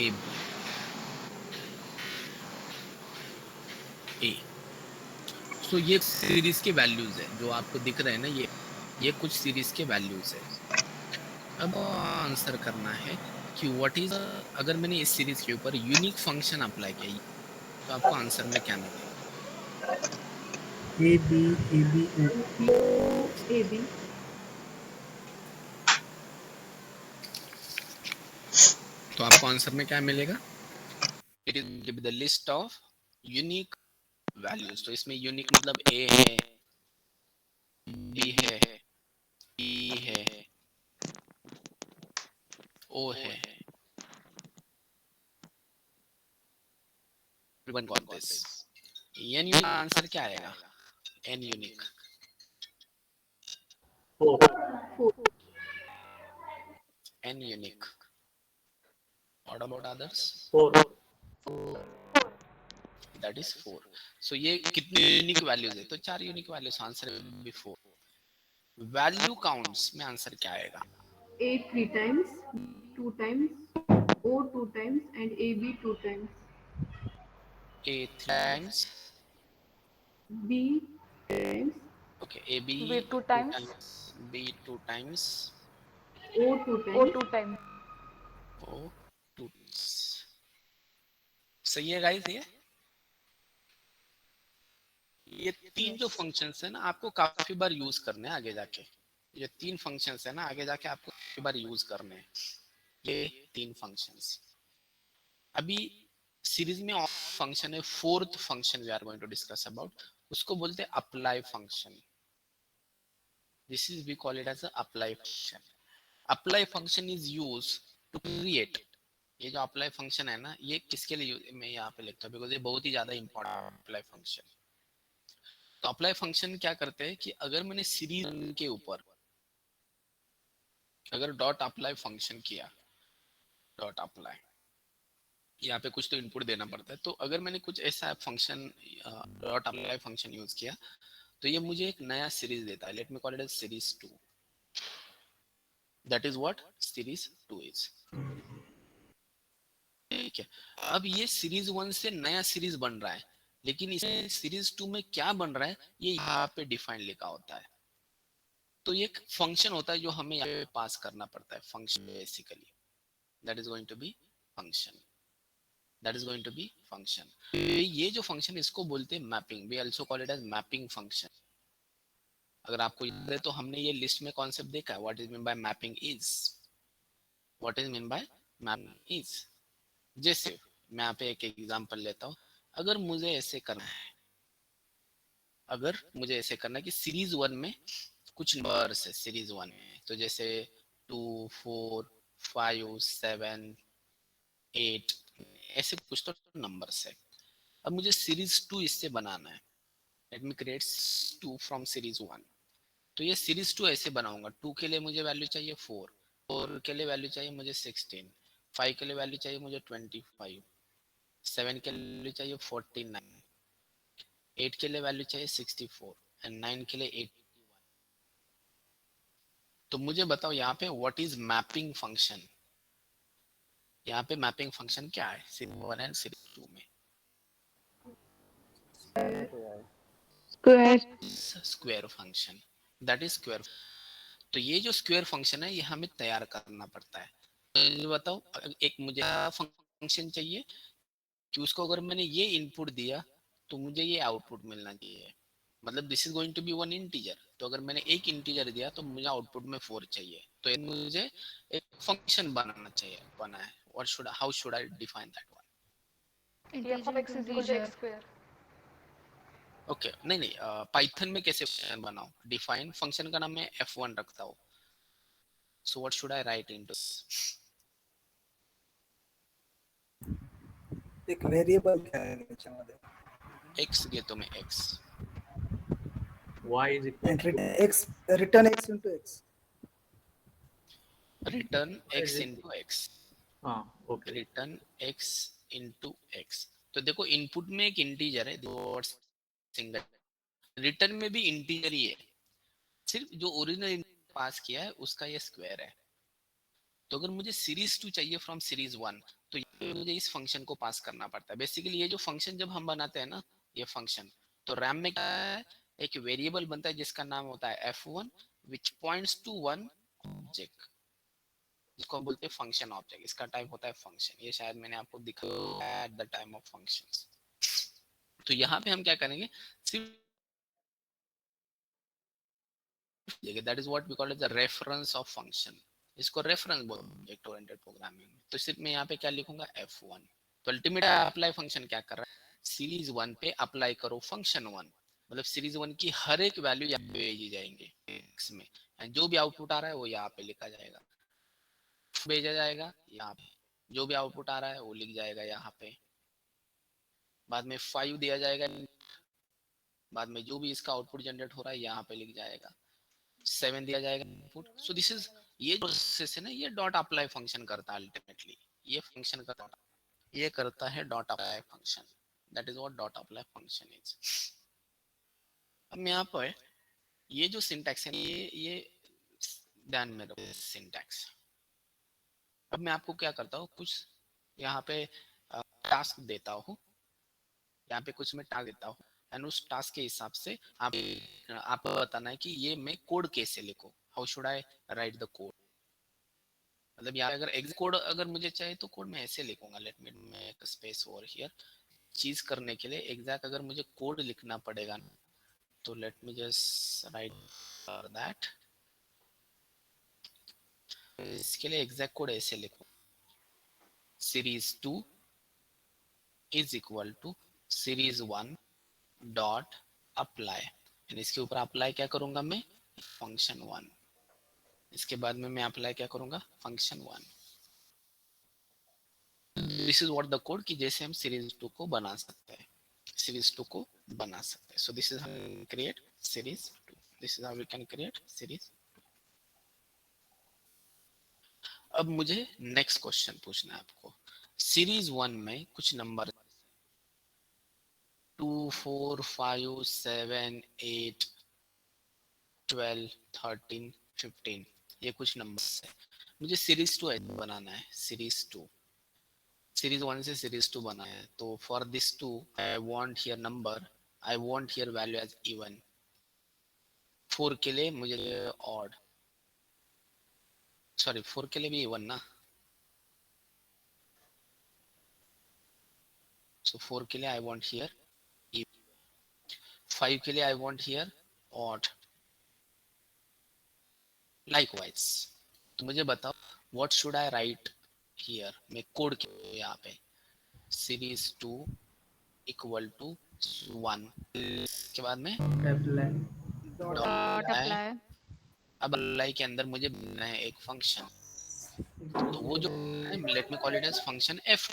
ए ए। सो ये सीरीज के वैल्यूज है जो आपको दिख रहे हैं ना, ये कुछ सीरीज के वैल्यूज है। अब आंसर करना है कि व्हाट इज, अगर मैंने इस सीरीज के ऊपर यूनिक फंक्शन अप्लाई किया तो आपको आंसर में क्या मिलेगा? A b o. A b. तो आपको आंसर में क्या मिलेगा? It is the list of unique values. तो इसमें यूनिक मतलब ए है, बी है, ई है, ओ है। Everyone got this? N unique answer क्या आएगा? N unique, 4। N unique. What about others? 4। That is 4. So ये कितने यूनिक वैल्यूज है? तो 4 यूनिक वैल्यूज, आंसर भी 4। वैल्यू काउंट्स में आंसर क्या आएगा? A 3 times, B 2 times, O 2 times, and AB 2 times. A 3 times, B times, okay, A B B 2 2 times, times, B 2 times, O 2 O times, 2 times. O 2 times। सही है guys? ये तीन जो functions है ना, आपको काफी बार यूज करने हैं आगे जाके। ये तीन फंक्शंस है ना, आगे जाके आपको काफी बार यूज करने हैं ये तीन फंक्शंस। अभी सीरीज में फंक्शन है, fourth function we are going to discuss about, उसको बोलते हैं apply function. This is we call it as apply function. Apply function is use to create. ये जो अप्लाई फंक्शन है ना, ये किसके लिए मैं यहाँ पे लिखता हूँ, बिकॉज ये बहुत ही ज्यादा इंपॉर्टेंट अप्लाई फंक्शन। तो अप्लाई फंक्शन क्या करते हैं कि अगर मैंने सीरीज के ऊपर अगर डॉट अप्लाई फंक्शन किया, डॉट अप्लाई, यहाँ पे कुछ तो इनपुट देना पड़ता है। तो अगर मैंने कुछ ऐसा function dot apply function use किया तो ये मुझे एक नया सीरीज देता है। Let me call it as series 2। That is what series 2 इज। ठीक है। अब ये सीरीज 1 से नया सीरीज बन रहा है, लेकिन इसमें सीरीज 2 में क्या बन रहा है ये यहाँ पे डिफाइन लिखा होता है। तो ये एक फंक्शन होता है जो हमें यहाँ पे पास करना पड़ता है, function basically. That is going to be function. That is going to be function. ये जो फंक्शन इसको बोलते हैं mapping. We also call it as mapping function. अगर आपको याद है तो हमने ये लिस्ट में कॉन्सेप्ट देखा है, what is mean by mapping is. What is mean by mapping is. जैसे मैं यहाँ पे एक एग्जांपल लेता हूँ। अगर मुझे ऐसे करना है, अगर मुझे ऐसे करना है कि सीरीज 1 में कुछ नंबर्स है, सीरीज 1 में तो जैसे 2 4 5 7 8 ऐसे कुछ तो नंबर्स है। अब मुझे सीरीज 2 इससे बनाना है। Let me create 2 from series 1। तो ये सीरीज 2 ऐसे बनाऊंगा। 2 के लिए मुझे वैल्यू चाहिए 4, 4 के लिए वैल्यू चाहिए मुझे 16, 5 के लिए वैल्यू चाहिए मुझे 25, 7 के लिए वैल्यू चाहिए 49, 8 के लिए वैल्यू चाहिए 64 एंड 9 के लिए 8। तो मुझे बताओ यहाँ पे व्हाट इज मैपिंग फंक्शन। यहाँ पे मैपिंग फंक्शन क्या है सीरीज 1 एंड सीरीज 2 में? Square. Square function. That is square. तो ये जो स्क्वायर फंक्शन है ये हमें तैयार करना पड़ता है। तो बताओ, एक मुझे फंक्शन चाहिए कि उसको अगर मैंने ये इनपुट दिया तो मुझे ये आउटपुट मिलना चाहिए। मतलब this is going to be one integer. तो अगर मैंने एक इंटीजर दिया तो मुझे आउटपुट में 4 चाहिए। तो मुझे एक फंक्शन बनाना चाहिए, बना है। What should, how should I define that one? f of x is equal to x square. Okay, नहीं नहीं, पाइथन में कैसे फंक्शन बनाओ? डिफाइन फंक्शन का नाम मैं f1 रखता हूँ। So what should I right into? एक व्हेरिएबल घ्यायला त्याच्यामध्ये x घेतो मैं, x y is equal to x return x into x return y x is into x, हाँ okay return x into x। तो देखो इनपुट में एक इंटीजर है, दो सिंगल, रिटर्न में भी इंटीजर ही है, सिर्फ जो ओरिजिनल पास किया है उसका ये स्क्वायर है। तो अगर मुझे सीरीज 2 चाहिए फ्रॉम सीरीज 1 तो मुझे इस फंक्शन को पास करना पड़ता है। बेसिकली ये जो फंक्शन जब हम बनाते हैं ना, ये फंक्शन, तो रैम में क्या है, एक वेरिएबल बनता है जिसका नाम होता है f1 which points to one object, जिसको हम बोलते हैं फंक्शन ऑब्जेक्ट। इसका टाइप होता है फंक्शन। ये शायद मैंने आपको दिखाया at the time of functions. तो यहाँ पे हम क्या करेंगे, सिर्फ that is what we call the reference of function. इसको रेफरेंस बोलते हैं ऑब्जेक्ट ओरिएंटेड प्रोग्रामिंग में। तो सिर्फ मैं यहाँ पे क्या लिखूंगा, f1। तो अल्टीमेट अप्लाई फंक्शन क्या कर रहा है, सीरीज 1 पे अप्लाई करो फंक्शन 1, मतलब सीरीज 1 की हर एक वैल्यू यहाँ पे भेजी जाएंगे x में, एंड जो भी आउटपुट आ रहा है वो यहाँ पे लिखा जाएगा, भेजा जाएगा यहाँ पे, जो भी आउटपुट आ रहा है वो लिख जाएगा यहाँ पे, बाद में 5 दिया जाएगा, बाद में जो भी इसका आउटपुट जनरेट हो रहा है यहाँ पे लिख जाएगा, 7 दिया जाएगा इनपुट। सो दिस इज, ये प्रोसेस है ना, ये डॉट अप्लाई फंक्शन करता है अल्टीमेटली। ये फंक्शन करता है, ये करता है dot apply function. That is what dot apply function is. अब मैं यहाँ पर ये जो सिंटैक्स है, ये ध्यान में रखो सिंटैक्स। अब मैं आपको क्या करता हूँ, कुछ यहाँ पे टास्क देता हूँ, यहाँ पे कुछ मैं टास्क देता हूँ, एंड उस टास्क के हिसाब से आप बताना है कि ये मैं कोड कैसे लिखूं, how should I right the code. मतलब यहाँ अगर एग्जिट कोड अगर मुझे चाहिए तो कोड मैं ऐसे लिखूंगा, let me make space over here. चीज करने के लिए एग्जैक्ट अगर मुझे कोड लिखना पड़ेगा तो let me just write for that. इसके लिए एग्जैक्ट कोड ऐसे लिखूं, series 2 is equal to series 1 dot apply, इसके ऊपर अप्लाई क्या करूंगा मैं, फंक्शन 1। इसके बाद में मैं अप्लाई क्या करूंगा, function 1। This is what the code कि जैसे हम सीरीज 2 को बना सकते हैं, सीरीज 2 को बना सकते हैं। So this is how we create series 2, this is how we can create series 2। अब मुझे नेक्स्ट क्वेश्चन पूछना है आपको। सीरीज 1 में कुछ नंबर 2 4 5 7 8 12 13 15, ये कुछ नंबर्स है। मुझे सीरीज 2 बनाना है, सीरीज 2, सीरीज 1 से सीरीज 2 बनाया है। तो for this 2 I want here number, I want here value as even. 4 के लिए मुझे ऑड, सॉरी 4 के लिए भी इवन ना, सो 4 के लिए आई वांट हियर इवन, 5 के लिए आई वांट हियर ऑड, लाइकवाइज। तो मुझे बताओ what should I right here, मैं कोड के यहाँ पे सीरीज 2 इक्वल टू 1 के बाद में डॉट Dot अप्लाई। apply. अब अप्लाई के अंदर मुझे बनाना है एक फंक्शन, तो वो जो let me call it as function f।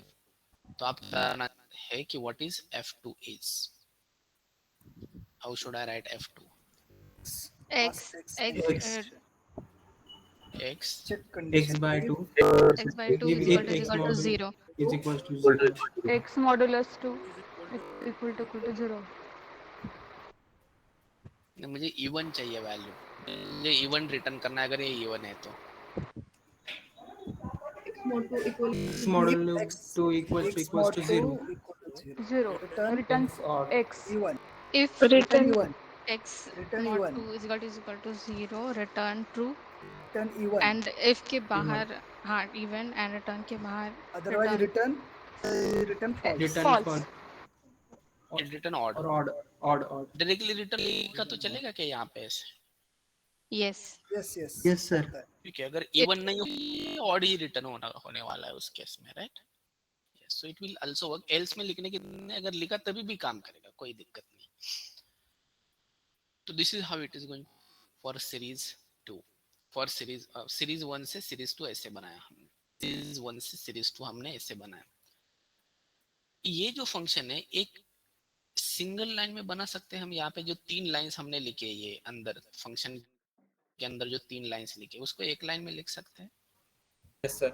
तो आप बताना है कि what is f2 is, how should I write f2, X x x check x condition by if 2 X by 2 if is if equal x to module 0. is equals to 0. X modulus 2 equal to 0. मुझे even चाहिए value, मुझे even return करना है अगर ये even है तो। x mod 2 equal X to if module x 2 equals x to mod 2 0. equal to 0 0. return Returns X or X. e1 If return e1 X return mod e1 2 is equal to 0, return true. return e1 And if के बाहर, हाँ, even and return के बाहर otherwise return return false return false. false or, return odd, or odd. Directly return का तो चलेगा क्या यहाँ पे ऐसे, Yes. yes Yes sir. चलता है क्योंकि अगर It इवन नहीं हो ऑड ही रिटर्न होने वाला है उस केस में, right. So it will also work, else में लिखने के अगर लिखा तभी भी काम करेगा, कोई दिक्कत नहीं। तो this is how it is going for series 2। For series 1 से सीरीज 2 ऐसे बनाया हमने, सीरीज 1 से सीरीज 2 हमने ऐसे बनाया। ये जो फंक्शन है एक सिंगल लाइन में बना सकते हैं हम। यहाँ पे जो 3 लाइंस हमने लिखे, ये अंदर फंक्शन के अंदर जो 3 लाइंस लिखे उसको एक लाइन में लिख सकते हैं। Yes sir.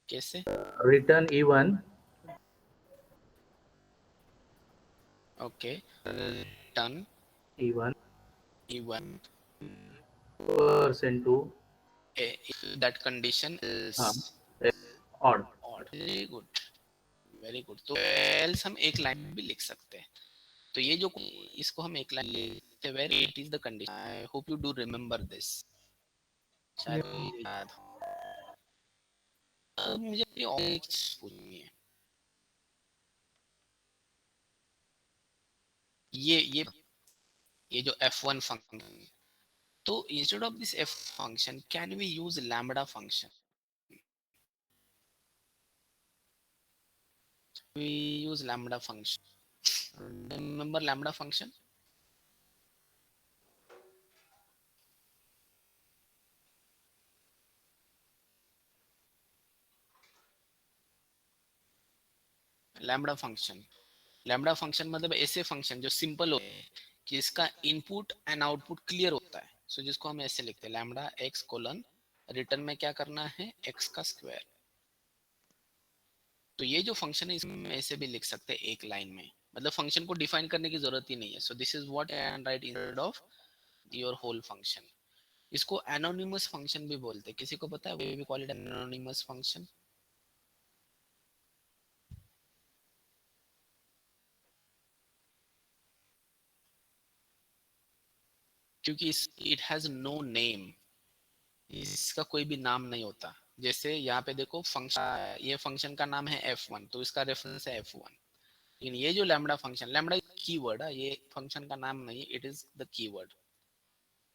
कैसे, Return e1 okay, return e1 e1 %2 if that condition is हाँ odd. odd. Very good, very good. तो else हम एक लाइन भी लिख सकते हैं. तो ये जो इसको हम एक लाइन लिखते हैं, where it is the condition. I hope you do remember this. शायद याद हो. अब मुझे और एक चीज पूछनी है. ये जो f1 फंक्शन, तो instead of this f function can we use lambda function? We use lambda function. Remember lambda function? Lambda function मतलब ऐसे फंक्शन जो सिंपल होते हैं कि इसका इनपुट एंड आउटपुट क्लियर होता है. सो जिसको हम ऐसे लिखते हैं लैम्बडा एक्स कोलन रिटर्न में क्या करना है, एक्स का स्क्वायर. तो ये जो फंक्शन है इसमें ऐसे भी लिख सकते हैं एक लाइन में, मतलब फंक्शन को डिफाइन करने की जरूरत ही नहीं है. So this is what I can write instead of your whole function. इसको एनोनिमस फंक्शन भी बोलते हैं. किसी को पता है? वी भी कॉल इट एनोनिमस फंक्शन. क्योंकि इट हैज नो नेम, इसका कोई भी नाम नहीं होता. जैसे यहाँ पे देखो फंक्शन, ये फंक्शन का नाम है f1, तो इसका रेफरेंस है f1. लेकिन ये जो लैम्बडा फंक्शन, लैम्बडा कीवर्ड है, ये फंक्शन का नाम नहीं, इट इज द कीवर्ड.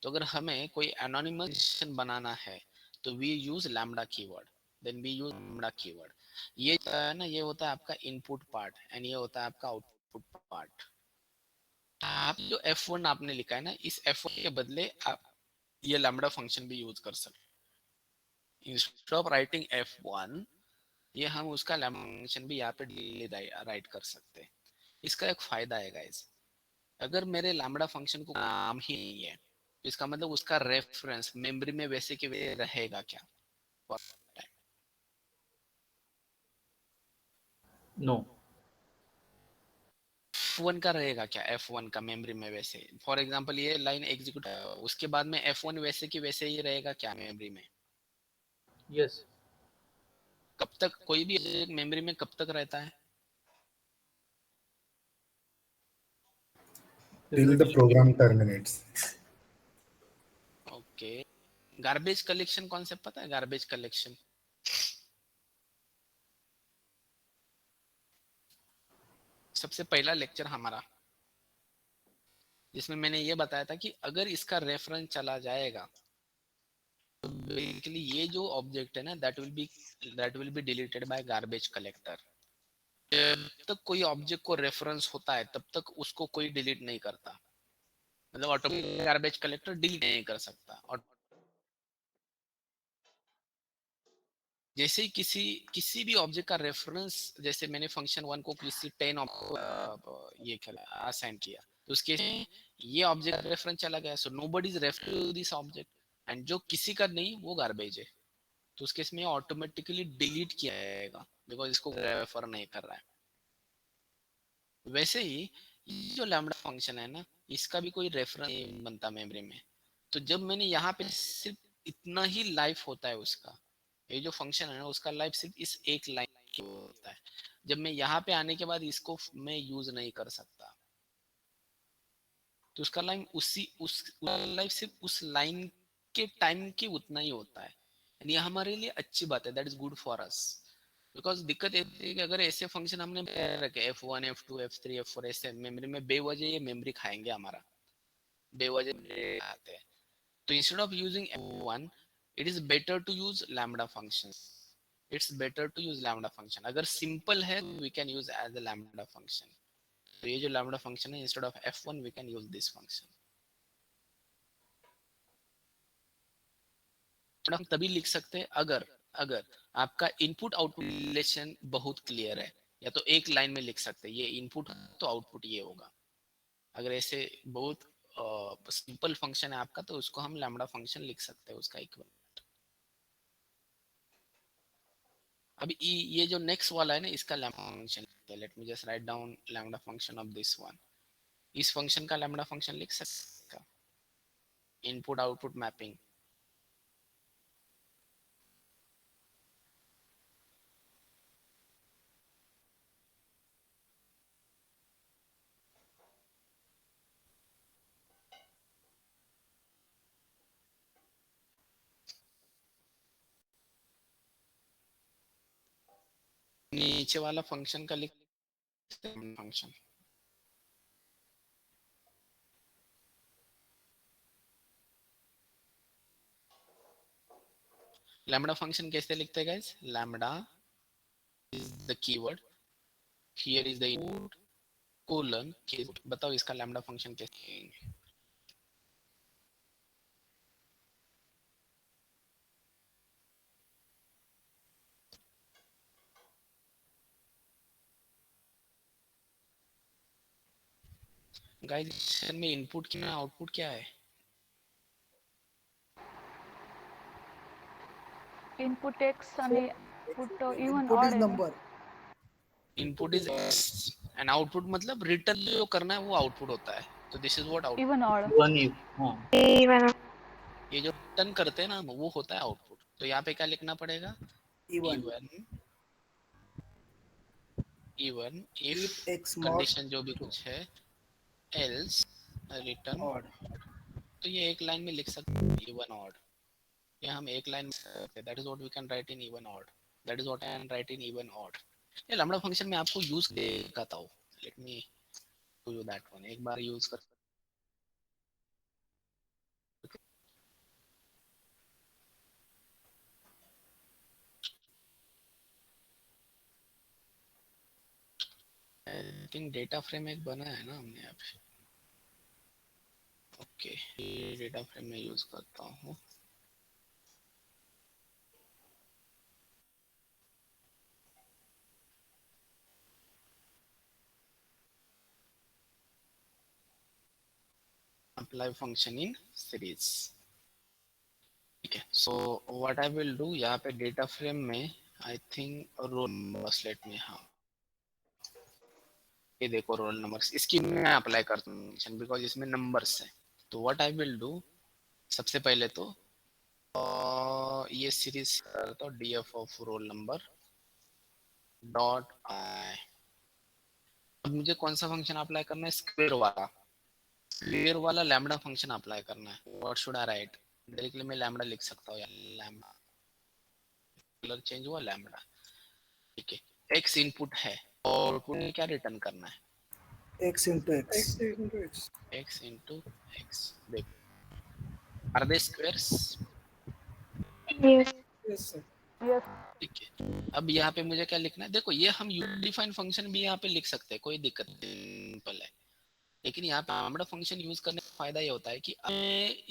तो अगर हमें कोई एनोनिमस फंक्शन बनाना है तो we use lambda keyword, then we use lambda keyword. ये है ना, ये होता है आपका इनपुट पार्ट एंड ये होता है आपका आउटपुट पार्ट. आप जो f1 आपने लिखा है ना, इस f1 के बदले आप ये लैम्बडा फंक्शन भी यूज कर सकते. इंस्टेड ऑफ राइटिंग f1, ये हम उसका लैम्बडा फंक्शन भी यहाँ पे राइट कर सकते हैं. इसका एक फायदा है गाइस, अगर मेरे लैम्बडा फंक्शन को नाम ही नहीं है तो इसका मतलब उसका रेफरेंस मेमोरी में वैसे के वैसे रहेगा क्या? No. f1 का रहेगा क्या? f1 का मेमोरी में वैसे, फॉर एग्जांपल ये लाइन एग्जीक्यूट उसके बाद में f1 वैसे की वैसे ही रहेगा क्या मेमोरी में? Yes. कब तक कोई भी मेमोरी में कब तक रहता है? Till the program terminates. Okay. Garbage collection concept पता है? गार्बेज कलेक्शन सबसे पहला लेक्चर हमारा, जिसमें मैंने ये बताया था कि अगर इसका रेफरेंस चला जाएगा तो बेसिकली ये जो ऑब्जेक्ट है ना, that will be deleted bye garbage collector. जब तक कोई ऑब्जेक्ट को रेफरेंस होता है तब तक उसको कोई डिलीट नहीं करता, मतलब ऑटोमेटिक गार्बेज कलेक्टर डिलीट नहीं कर सकता. और जैसे ही किसी भी ऑब्जेक्ट का रेफरेंस, जैसे मैंने फंक्शन 1 को किसी 10 ये असाइन किया, तो उसके ये ऑब्जेक्ट रेफरेंस चला गया, so nobody is refer to this object, and जो किसी का नहीं वो गार्बेज है. तो उसके इसमें ऑटोमेटिकली डिलीट किया जाएगा बिकॉज इसको रेफर नहीं कर रहा है. वैसे ही ये जो लैम्बडा फंक्शन है ना, इसका भी कोई रेफरेंस नहीं बनता मेमोरी में. तो जब मैंने यहाँ पे सिर्फ इतना ही लाइफ होता है उसका, ये जो फंक्शन है ना उसका लाइफ सिर्फ इस एक लाइन होता है. जब मैं यहाँ पे आने के बाद इसको मैं यूज नहीं कर सकता, तो उसका लाइन उस लाइफ सिर्फ उस लाइन के टाइम की उतना ही होता है. ये हमारे लिए अच्छी बात है, that is good for us. Because दिक्कत ये है कि अगर ऐसे फंक्शन हमने रखे f1 f2 f3 f4 ऐसे मेमोरी में बेवजह ये मेमोरी खाएंगे हमारा, बेवजह आते हैं. तो instead of using f1 it is better to use lambda functions. It's better to use lambda function. अगर simple है we can use as a lambda function. तो ये जो lambda function है, instead of f1 we can use this function. हम तभी लिख सकते हैं अगर आपका इनपुट आउटपुट रिलेशन बहुत क्लियर है, या तो एक लाइन में लिख सकते हैं ये इनपुट तो आउटपुट ये होगा. अगर ऐसे बहुत सिंपल फंक्शन है आपका तो उसको हम लैम्बडा फंक्शन लिख सकते हैं उसका इक्वल. अभी ये जो नेक्स्ट वाला है ना, इसका lambda function, late me just write down lambda function of this one. इस फंक्शन का लैम्बडा फंक्शन लिख सकते हैं, इनपुट आउटपुट मैपिंग. नीचे वाला फंक्शन का लिख फंक्शन लैम्बडा फंक्शन कैसे लिखते हैं guys? Lambda is the keyword, here is the input colon, बताओ इसका लैम्बडा फंक्शन कैसे? गाइस में इनपुट क्या है, आउटपुट क्या है? इनपुट एक्स आणि output even Input odd is आहे ना. number. Input is and output मतलब रिटर्न जो करना है वो आउटपुट होता है, तो this is what output. Even odd. One if. ये जो रिटर्न करते हैं ना वो होता है आउटपुट। तो यहाँ पे क्या लिखना पड़ेगा? Even. Even If if x mod condition जो भी कुछ है, एल्स रिटर्न odd. तो ये एक लाइन में लिख सकते हैं इवन ऑड, ये हम एक लाइन में सकते हैं। That is what we can write in even odd, that is what I can write in even odd. ये लैम्बडा फंक्शन में आपको यूज दिखाता हूँ, let me show you that one, एक बार यूज कर आई थिंक डेटा फ्रेम एक बना है ना हमने यहाँ पे। ओके ये डेटा फ्रेम में यूज करता हूँ। apply function in series, ठीक है। So what I will do, यहाँ पे डेटा फ्रेम में आई थिंक रोल नंबर्स लेट में, हाँ ये देखो रोल नंबर्स, इसकी मैं अप्लाई करता हूँ फंक्शन बिकॉज इसमें नंबर्स है। तो व्हाट आई विल डू, सबसे पहले तो ये सीरीज करता हूँ df of roll number dot I. अब मुझे कौन सा फंक्शन अप्लाई करना है? स्क्वेयर वाला लैम्बडा फंक्शन अप्लाई करना है। What should I right? Directly मैं लैम्बडा लिख सकता हूँ, लैम्बडा कलर चेंज हुआ लैम्बडा, ठीक है। x इनपुट है और आउटपुट में क्या रिटर्न करना है? X into X. x into x, देखो are they squares? Yes, sir. Yes. ठीक है। अब यहाँ पे मुझे क्या लिखना है? देखो ये हम यूनिफाइड फंक्शन भी यहाँ पे लिख सकते हैं, कोई दिक्कत नहीं, सिंपल है। लेकिन यहाँ पे लैम्बडा फंक्शन यूज करने का फायदा ये होता है कि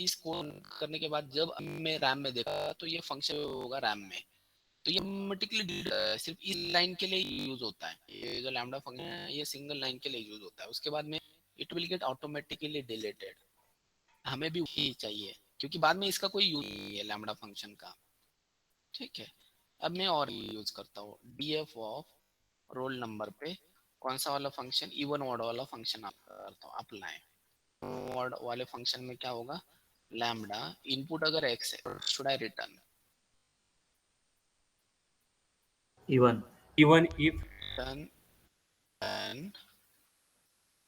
इसको करने के बाद जब मैं रैम में देखा तो ये फंक्शन होगा रैम में, तो ये ऑटोमेटिकली सिर्फ इस लाइन के लिए यूज होता है। ये जो लैम्बडा फंक्शन है ये सिंगल लाइन के लिए यूज होता है, उसके बाद में it will get automatically deleted. हमें भी वही चाहिए क्योंकि बाद में इसका कोई यूज नहीं है लैम्बडा फंक्शन का, ठीक है। अब मैं और यूज करता हूँ df ऑफ रोल नंबर पे कौन सा वाला फंक्शन, इवन ऑड वाला फंक्शन करता हूँ अप्लाई। ऑड वाले फंक्शन में क्या होगा? लैम्बडा इनपुट अगर x है should I return Even. Even if return and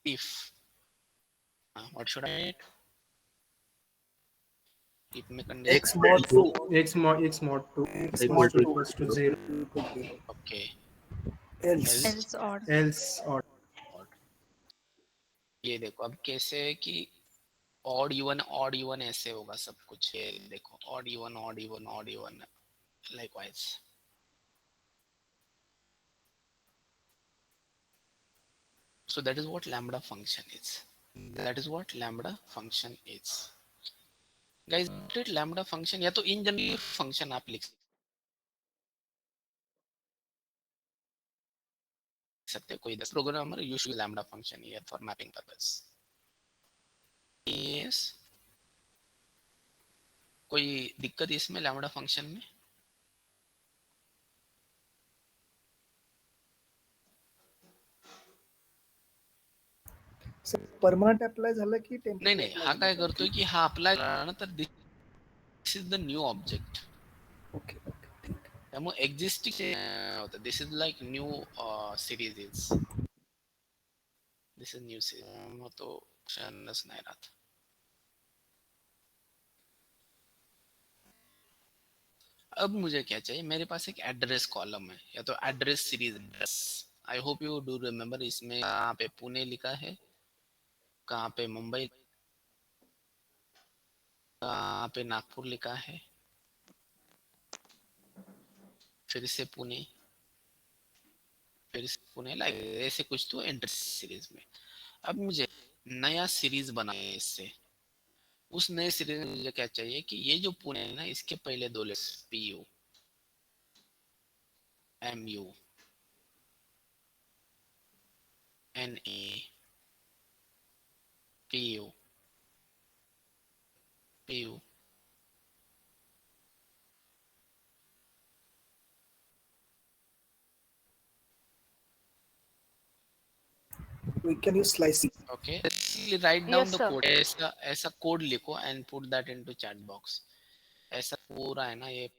if what should I write? If में condition X mod 2. x mod 2 X mod 2 equals to 0, equal to 0. okay Else. else odd. else odd. ये देखो अब कैसे है कि odd even ऐसे होगा सब कुछ, ये देखो odd even likewise. So that is what lambda function is. That is what lambda function is. Guys, lambda function या तो इन जनरल फंक्शन आप लिख सकते हो, कोई प्रोग्रामर यूजुअली लैम्बडा फंक्शन है फॉर मैपिंग पर्पस। यस, कोई दिक्कत इसमें लैम्बडा फंक्शन में? परमनंट अप्लाय झालं की टेम्पररी? नाही हा काय करतोय की हा अप्लाय करा ना तर this is the new object. Okay okay ठीक. त्यामुळे एक्झिस्टिंग होतं, this is like new series is, this is new series, मग तो क्षणच नाही राहत। अब मुझे क्या चाहिए, मेरे पास एक एड्रेस कॉलम है या तो address series address. I hope you do remember, इसमें कहाँ पे पुणे लिखा है, कहाँ पे मुंबई, कहाँ पे नागपुर लिखा है, फिर से पुणे, फिर से पुणे, लाइक ऐसे कुछ तो एंट्री सीरीज में। अब मुझे नया सीरीज बनाना है इससे। उस नए सीरीज में मुझे क्या चाहिए कि ये जो पुणे है ना, इसके पहले दो letters PU, MU, NA, PU, PU। We can use slicing. Okay, write down Yes, the sir. code। ऐसा ऐसा कोड लिखो and put that into chat box. ऐसा पूरा है ना ये।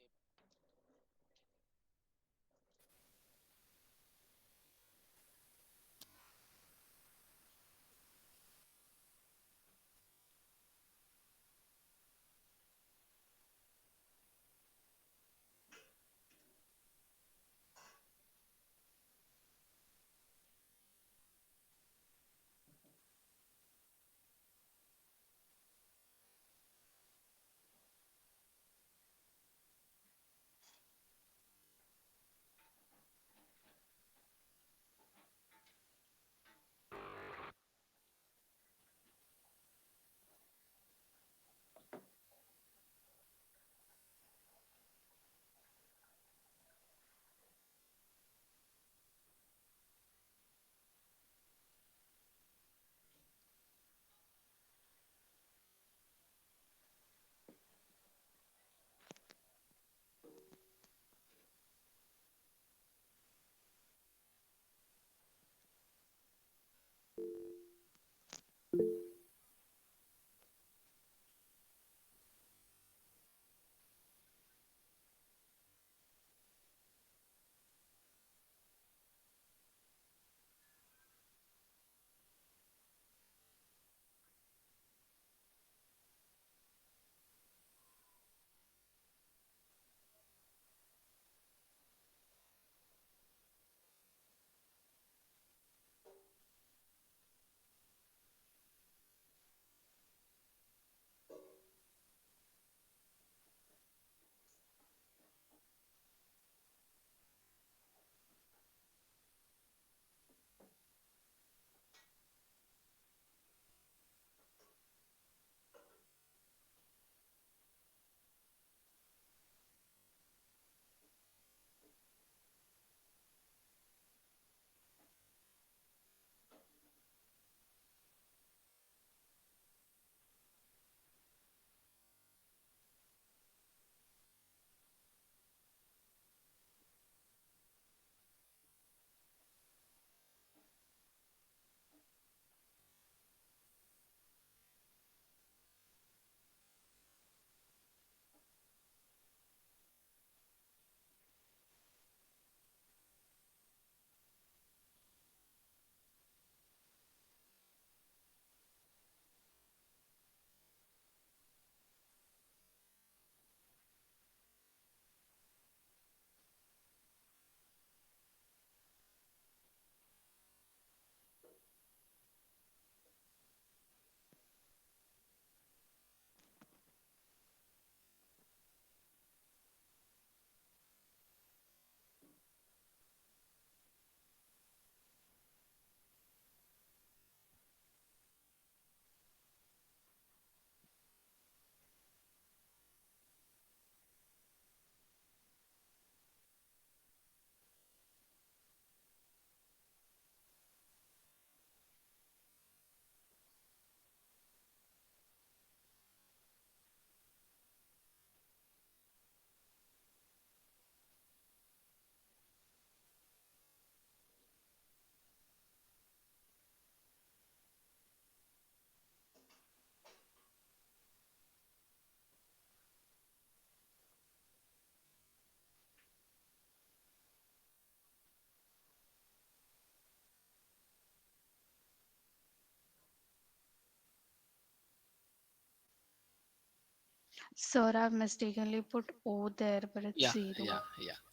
Sir, I've mistakenly put O there, but it's Yeah, 0. yeah.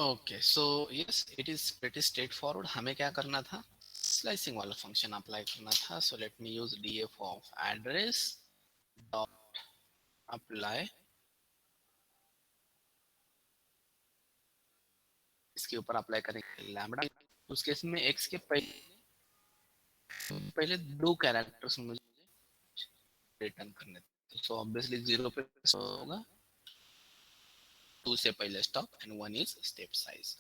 Okay so yes it is pretty straight forward. हमें क्या करना था, स्लाइसिंग वाला फंक्शन अप्लाई करना था. So let me use df of address dot apply. इसके ऊपर अप्लाई करेंगे लैम्बडा. उस केस में x के पहले 2 कैरेक्टर्स मुझे रिटर्न करने थे. सो ऑब्वियसली 0 पे होगा, 2 से पहले stop and 1 is step size.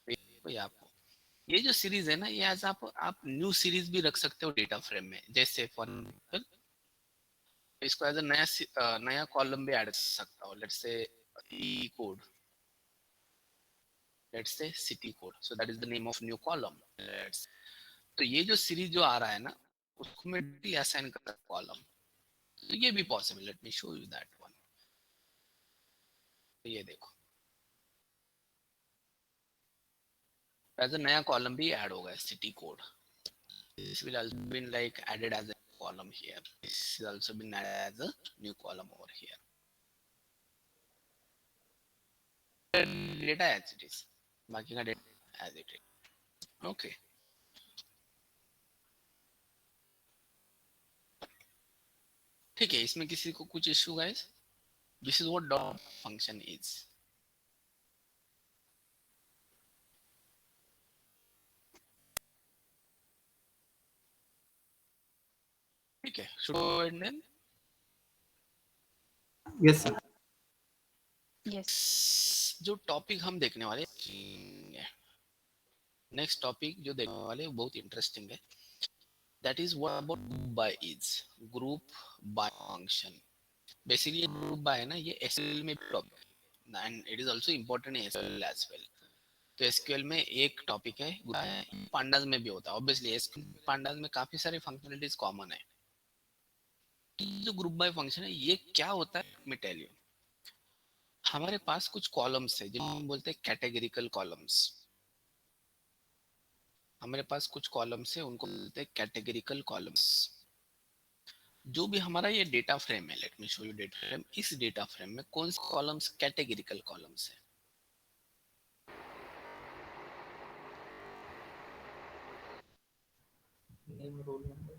ये आपको ये जो सीरीज है ना, ये एज आप न्यू सीरीज भी रख सकते हो डेटा फ्रेम में. जैसे फॉर एग्जांपल इसको एज नया कॉलम भी ऐड कर सकता हूँ. Let's say E code, let's say city code. So that is the name of new column. तो ये जो सीरीज जो आ रहा है ना, उसको मैं डायरेक्टली असाइन कर सकता हूं कॉलम. तो ये भी possible. Late me show you that one. तो ये देखो एज अ नया कॉलम भी ऐड होगा city code. This will also been like added as a column here. This is also been added as a new column over here. Data as it is. बाकी का data as it is. Okay. ठीक है, इसमें किसी को कुछ issue guys? This is what dot function is. ठीक है, should we go ahead then? Yes, sir. Yes. जो टॉपिक हम देखने वाले, नेक्स्ट टॉपिक जो देखने वाले बहुत इंटरेस्टिंग है. That is what about group by is. Group by function. Basically group by है ना, ये SQL में भी and it is also important in SQL as well. तो SQL में एक टॉपिक है, pandas में भी होता है. Obviously pandas में काफी सारे फंक्शनलिटीज कॉमन है. जो ग्रुप बाय फंक्शन है, ये क्या होता है मैं टेल यू. हमारे पास कुछ कॉलम्स है जिनको हम बोलते हैं कैटेगरिकल कॉलम्स. हमारे पास कुछ कॉलम्स है, उनको बोलते हैं कैटेगरिकल कॉलम्स. जो भी हमारा ये डेटा फ्रेम है, let me show you data frame. इस डेटा फ्रेम में कौन से कॉलम्स कैटेगरिकल कॉलम्स है? Name, roll number.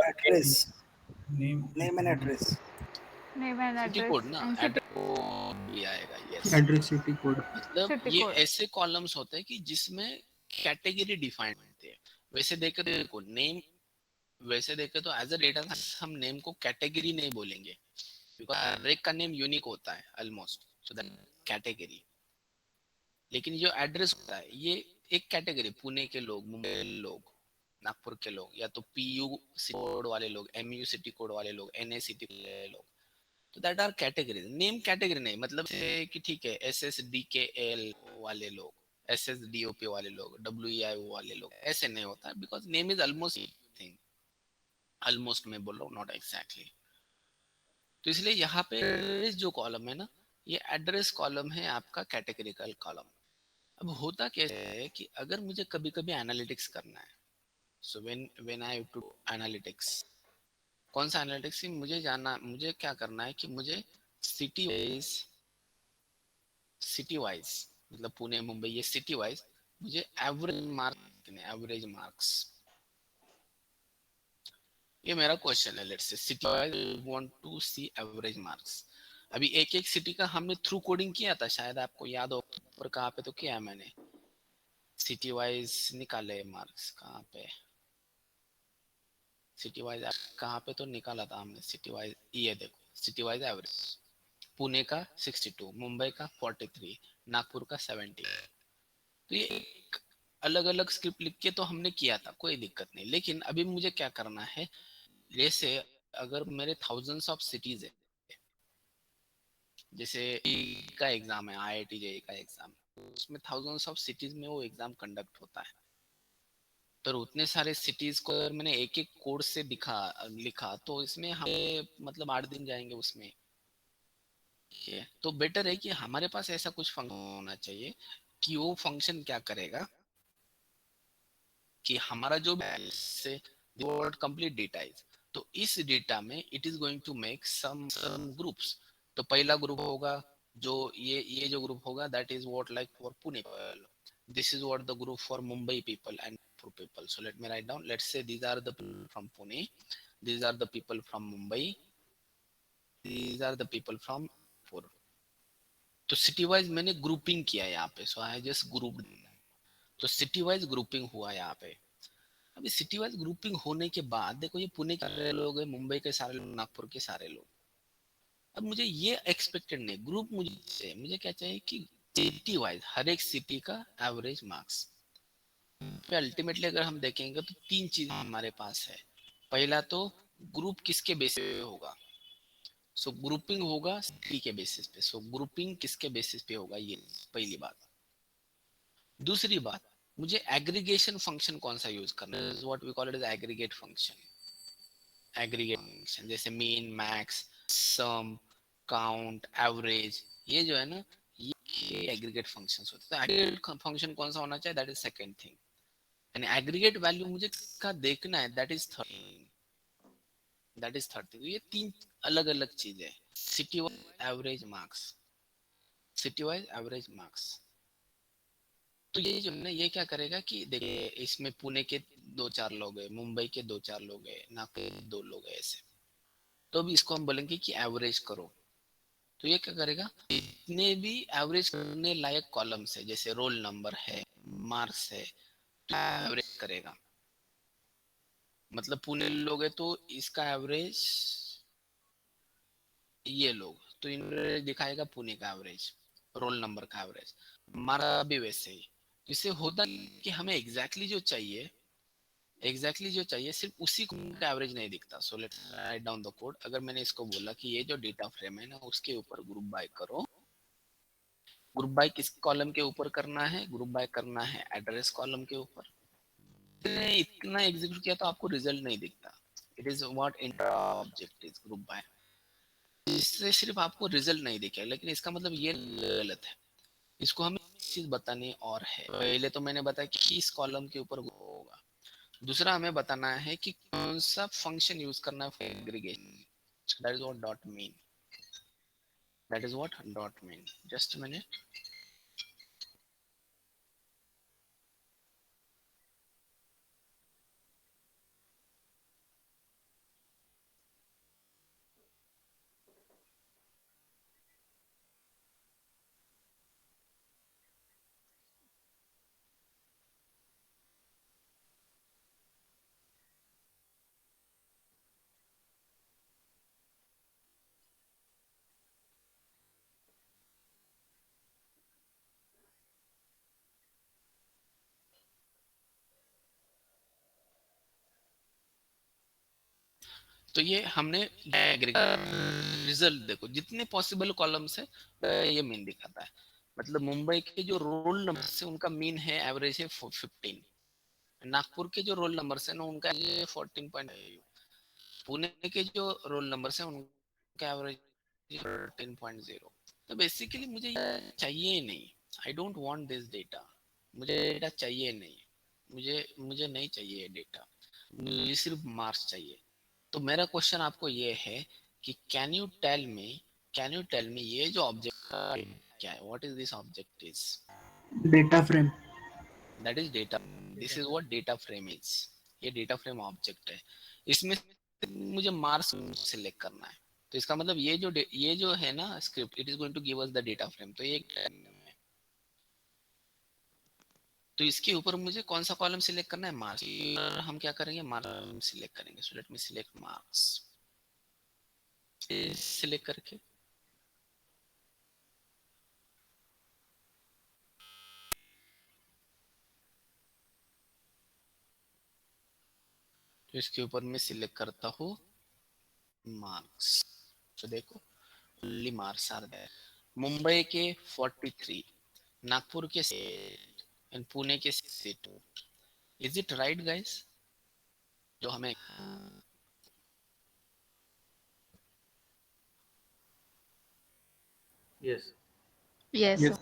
Address. Name and address. Name and city address code ना, and city. एड्रेस भी आएगा. Yes, Address city code. मतलब City ये code. ऐसे कॉलम्स होते हैं कि जिसमें कैटेगरी डिफाइन होती है. वैसे देखे तो देखो नेम, वैसे देखे तो एज अ डेटा हम नेम को कैटेगरी नहीं बोलेंगे, बिकॉज हर एक का नेम यूनिक होता है ऑलमोस्ट. So that category. लेकिन जो एड्रेस होता है, ये एक कैटेगरी. पुणे के लोग, मुंबई के लोग, नागपुर के लोग, या तो PU सिटी कोड वाले लोग, MU सिटी कोड वाले लोग, NA सिटी वाले लोग. तो that are category. Name category नहीं, मतलब कि ठीक है SSDKL वाले लोग, SSDOP वाले लोग, WEIO वाले लोग, ऐसे नहीं होता. Because name is almost thing. Almost मैं बोल रहा हूँ, नॉट एग्जैक्टली. तो इसलिए यहाँ पे जो कॉलम है ना, ये एड्रेस कॉलम है आपका कैटेगरिकल कॉलम. अब होता कैसे है कि अगर मुझे कभी कभी एनालिटिक्स करना है, so when I to analytics, कौन सा एनालिटिक्स मुझे क्या करना है कि मुझे सिटी वाइज मतलब पुणे मुंबई ये सिटी वाइज मुझे एवरेज मार्क्स. ये मेरा क्वेश्चन है. Let's say city wise want to see average marks. अभी एक एक सिटी का हमने थ्रू कोडिंग किया था, शायद आपको याद हो. पर कहाँ पे तो किया है मैंने, सिटी वाइज निकाले मार्क्स. कहाँ पे सिटी वाइज, कहाँ पे तो निकाला था हमने सिटी वाइज. ये देखो सिटी वाइज एवरेज. पुणे का 62, मुंबई का 43, नागपुर का 70. तो ये अलग अलग स्क्रिप्ट लिख के तो हमने किया था, कोई दिक्कत नहीं. लेकिन अभी मुझे क्या करना है, जैसे अगर मेरे थाउजेंड्स ऑफ सिटीज है, जैसे का एग्जाम है, IIT JEE का एग्जाम, उसमें थाउजेंड्स ऑफ सिटीज में वो एग्जाम कंडक्ट होता है. तो उतने सारे सिटीज को अगर मैंने एक एक कोड से लिखा तो इसमें हमें मतलब 8 दिन जाएंगे उसमें. तो बेटर है कि हमारे पास ऐसा कुछ फंक्शन होना चाहिए कि वो फंक्शन क्या करेगा, कि हमारा जो से व्हाट कंप्लीट डेटा इज, तो इस डेटा में it is going to make some groups. तो पहला ग्रुप होगा जो ये जो ग्रुप होगा that is what like for Pune people, this is what the group for Mumbai people and for people. So let me write down, let's say these are the people from Pune, these are the people from Mumbai, these are the people from Pur। तो city wise मैंने grouping किया यहाँ पे, सो I just group. तो city wise grouping हुआ यहाँ पे। अभी सिटी वाइज ग्रुपिंग होने के बाद देखो, ये पुणे के सारे लोग हैं, मुंबई के सारे लोग, नागपुर के सारे लोग। अब मुझे ये एक्सपेक्टेड नहीं, ग्रुप मुझे क्या चाहिए कि सिटी वाइज हर एक सिटी का एवरेज मार्क्स पे। अल्टीमेटली अगर हम देखेंगे तो तीन चीज हमारे पास है। पहला तो ग्रुप किसके बेसिस पे होगा, सो ग्रुपिंग होगा सिटी के बेसिस पे। सो ग्रुपिंग किसके बेसिस पे होगा, ये पहली बात। दूसरी बात, मुझे एग्रीगेशन फंक्शन कौन सा यूज करना है, what we call it as aggregate function. Aggregate function जैसे mean, max, sum, count, average, ये जो है ना, ये एग्रीगेट फंक्शंस होते हैं। तो एग्रीगेट फंक्शन कौन सा होना चाहिए, दैट इज सेकंड थिंग। यानी एग्रीगेट वैल्यू मुझे का देखना है, that is third thing, that is third thing. ये तीन अलग अलग चीजें हैं। City wise average marks, city wise average marks. तो ये जो है ना, ये क्या करेगा कि देखिए इसमें पुणे के 2-4 लोग हैं, मुंबई के 2-4 लोग हैं, नागपुर के 2 लोग हैं, ऐसे। तो अभी इसको हम बोलेंगे कि एवरेज करो। तो ये क्या करेगा, जितने भी एवरेज करने लायक कॉलम्स है, जैसे रोल नंबर है, मार्क्स है, तो एवरेज करेगा। मतलब पुणे लोग है तो इसका एवरेज ये लोग, तो इन्हें दिखाएगा पुणे का एवरेज, रोल नंबर का एवरेज। हमारा भी वैसे ही। इससे होता कि हमें एग्जैक्टली जो चाहिए सिर्फ उसी का एवरेज नहीं दिखता। So let's write down the code. अगर मैंने इसको बोला कि ये जो डेटा फ्रेम है ना, उसके ऊपर ग्रुप बाय करो। ग्रुप बाय किस कॉलम के ऊपर करना है, ग्रुप बाय करना है एड्रेस कॉलम के ऊपर। इतना एग्जीक्यूट किया तो आपको रिजल्ट नहीं दिखता। It is what intra object is group by. इससे सिर्फ आपको रिजल्ट नहीं दिखेगा, लेकिन इसका मतलब ये गलत है। इसको हमें चीज बतानी और है। पहले तो मैंने बताया कि इस कॉलम के ऊपर होगा। दूसरा हमें बताना है कि कौन सा फंक्शन यूज करना है for aggregation. That is what dot mean, that is what dot mean. Just a minute. तो ये हमने रिजल्ट देखो, जितने पॉसिबल कॉलम्स है ये मीन दिखाता है। मतलब मुंबई के जो रोल नंबर से उनका मीन है, एवरेज है 15। नागपुर के जो रोल नंबर है ना, उनका 14.5। पुणे के जो रोल नंबर है उनका एवरेज 13.0। तो बेसिकली मुझे ये चाहिए ही नहीं। I don't want this data. मुझे डेटा चाहिए नहीं, मुझे मुझे नहीं चाहिए डेटा, मुझे सिर्फ मार्क्स चाहिए। तो मेरा क्वेश्चन आपको ये है कि कैन यू टेल मी ये जो ऑब्जेक्ट क्या है, what is this object is. Data frame. That is data, this is what data frame is. ये डेटा फ्रेम ऑब्जेक्ट है। इसमें मुझे मार्क्स सिलेक्ट करना है। तो इसका मतलब ये जो है ना script, it is going to give us the data frame. तो ये तो इसके ऊपर मुझे कौन सा कॉलम सिलेक्ट करना है, मार्क्स। हम क्या करेंगे, मार्क्स सिलेक्ट करेंगे। So let me select marks. Select करके तो इसके ऊपर मैं सिलेक्ट करता हूँ मार्क्स। तो देखो only marks are there. Mumbai के 43, नागपुर के 8 एंड पुणे के 62। इज इट राइट गाइस, जो हमें Yes. Yes. Yes.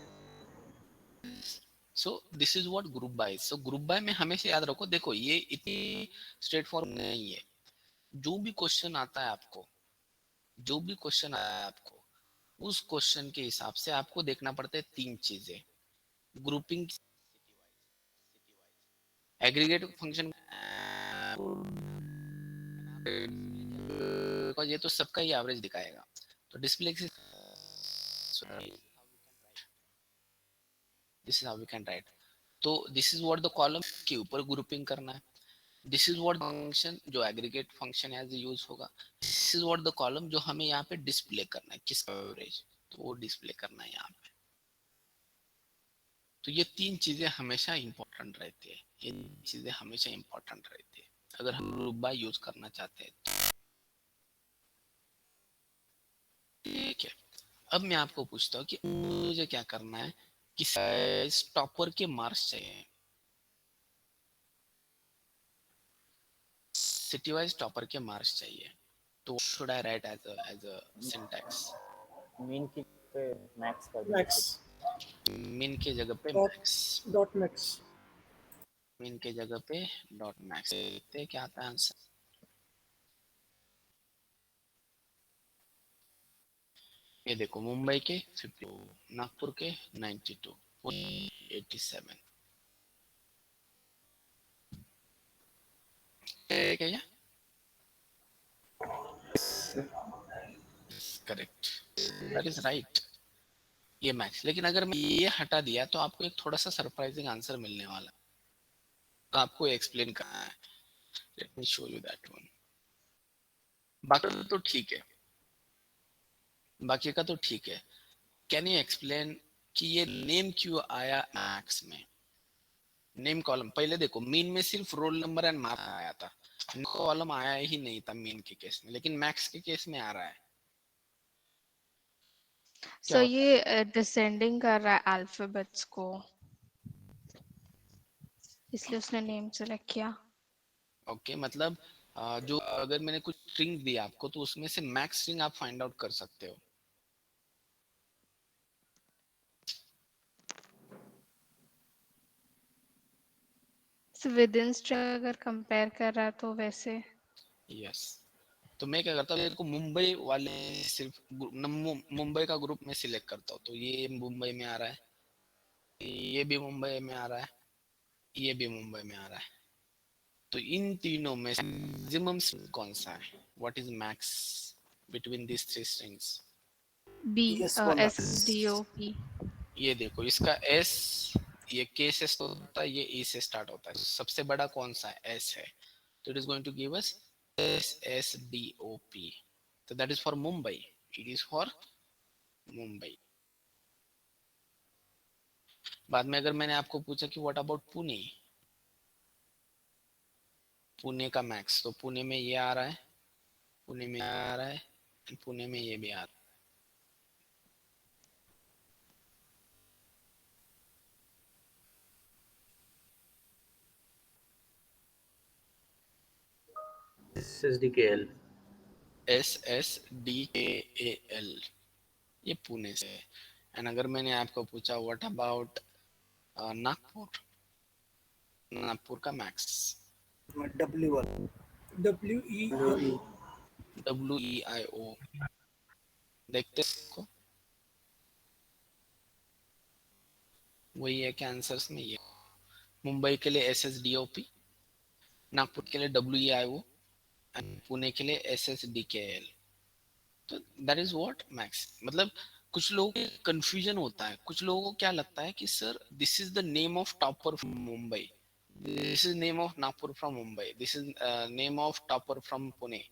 So this is what group by. So group by में हमेशा याद रखो, देखो ये इतनी स्ट्रेट फॉरवर्ड नहीं है। जो भी क्वेश्चन आता है आपको, जो भी क्वेश्चन आया है आपको, उस क्वेश्चन के हिसाब से आपको देखना पड़ता है तीन चीजें। ग्रुपिंग, एग्रीगेट फंक्शन, ये तो सबका ही एवरेज दिखाएगा। तो display, this is how we can write. तो this is what the column के ऊपर ग्रुपिंग करना है। दिस इज व्हाट फंक्शन जो एग्रीगेट फंक्शन एज यूज होगा। This is what the column जो हमें यहाँ पे डिस्प्ले करना है, किसका एवरेज, तो वो डिस्प्ले करना है यहाँ पे। तो ये तीन चीजें हमेशा इंपॉर्टेंट रहती है, ये चीजें हमेशा इंपॉर्टेंट रहती है अगर हम ग्रुप बाय यूज करना चाहते हैं तो। ठीक है, अब मैं आपको पूछता हूँ कि मुझे क्या करना है कि टॉपर के मार्क्स चाहिए, सिटी वाइज टॉपर के मार्क्स चाहिए। तो should I write as a syntax? Mean की पे मैक्स कर मैक्स मीन के जगह पे dot max, dot max. Mean के जगह पे डॉट मैक्स। देखते हैं क्या आता है आंसर। ये देखो, मुंबई के 50, नागपुर के 92, 87। ठीक है, करेक्ट, दैट इज राइट, ये मैक्स। लेकिन अगर मैं ये हटा दिया तो आपको एक थोड़ा सा सरप्राइजिंग आंसर मिलने वाला, तो आपको एक्सप्लेन करना है। Let me show you that one. बाकी तो ठीक है, बाकी का तो ठीक है। कैन यू एक्सप्लेन कि ये नेम क्यों आया मैक्स में? नेम कॉलम पहले देखो, मीन में सिर्फ रोल नंबर एंड मार्क्स आया था, कॉलम आया ही नहीं था मीन के केस में, लेकिन मैक्स के केस में आ रहा है। क्या सो होता ये डिसेंडिंग कर रहा है अल्फाबेट्स को, इसलिए उसने नेम सेलेक्ट किया। है? ओके, मतलब जो अगर मैंने कुछ स्ट्रिंग दी आपको तो उसमें से मैक्स स्ट्रिंग आप फाइंड आउट कर सकते हो। So within string अगर कंपेयर कर रहा है तो वैसे। यस, तो मैं क्या करता हूँ, मेरे को मुंबई वाले सिर्फ मुंबई का ग्रुप में सिलेक्ट करता हूँ, तो ये मुंबई में आ रहा है, ये भी मुंबई में आ रहा है, ये भी मुंबई में आ रहा है। तो इन तीनों में मैक्सिमम कौन सा है? What is max between this three strings? B, yes वाला। SDOP। ये देखो, इसका एस, ये के से होता है, ये ई से स्टार्ट होता है, सबसे बड़ा कौन सा है? एस है, तो it is going to give us SSDOP। तो that is for Mumbai, it is for Mumbai. बाद में अगर मैंने आपको पूछा कि व्हाट अबाउट पुणे, पुणे का मैक्स, तो पुणे में ये आ रहा है, पुणे में आ रहा है, पुणे में ये भी आ रहा है। SSDKL। SSDKAL, ये पुणे से है। एंड अगर मैंने आपको पूछा व्हाट अबाउट नागपुर, नागपुर का मैक्स, डब्ल्यू वाला। WEIO। WEIO, देखते इसको, वही है कि आंसर्स में ये, मुंबई के लिए SSDOP, नागपुर के लिए WEIO, एंड पुणे के लिए SSDKL। तो दैट इज व्हाट मैक्स। मतलब कुछ लोगों को कंफ्यूजन होता है, कुछ लोगों को क्या लगता है कि sir this is the name of topper from Mumbai, this is name of Nagpur from Mumbai, this is name of topper from Pune.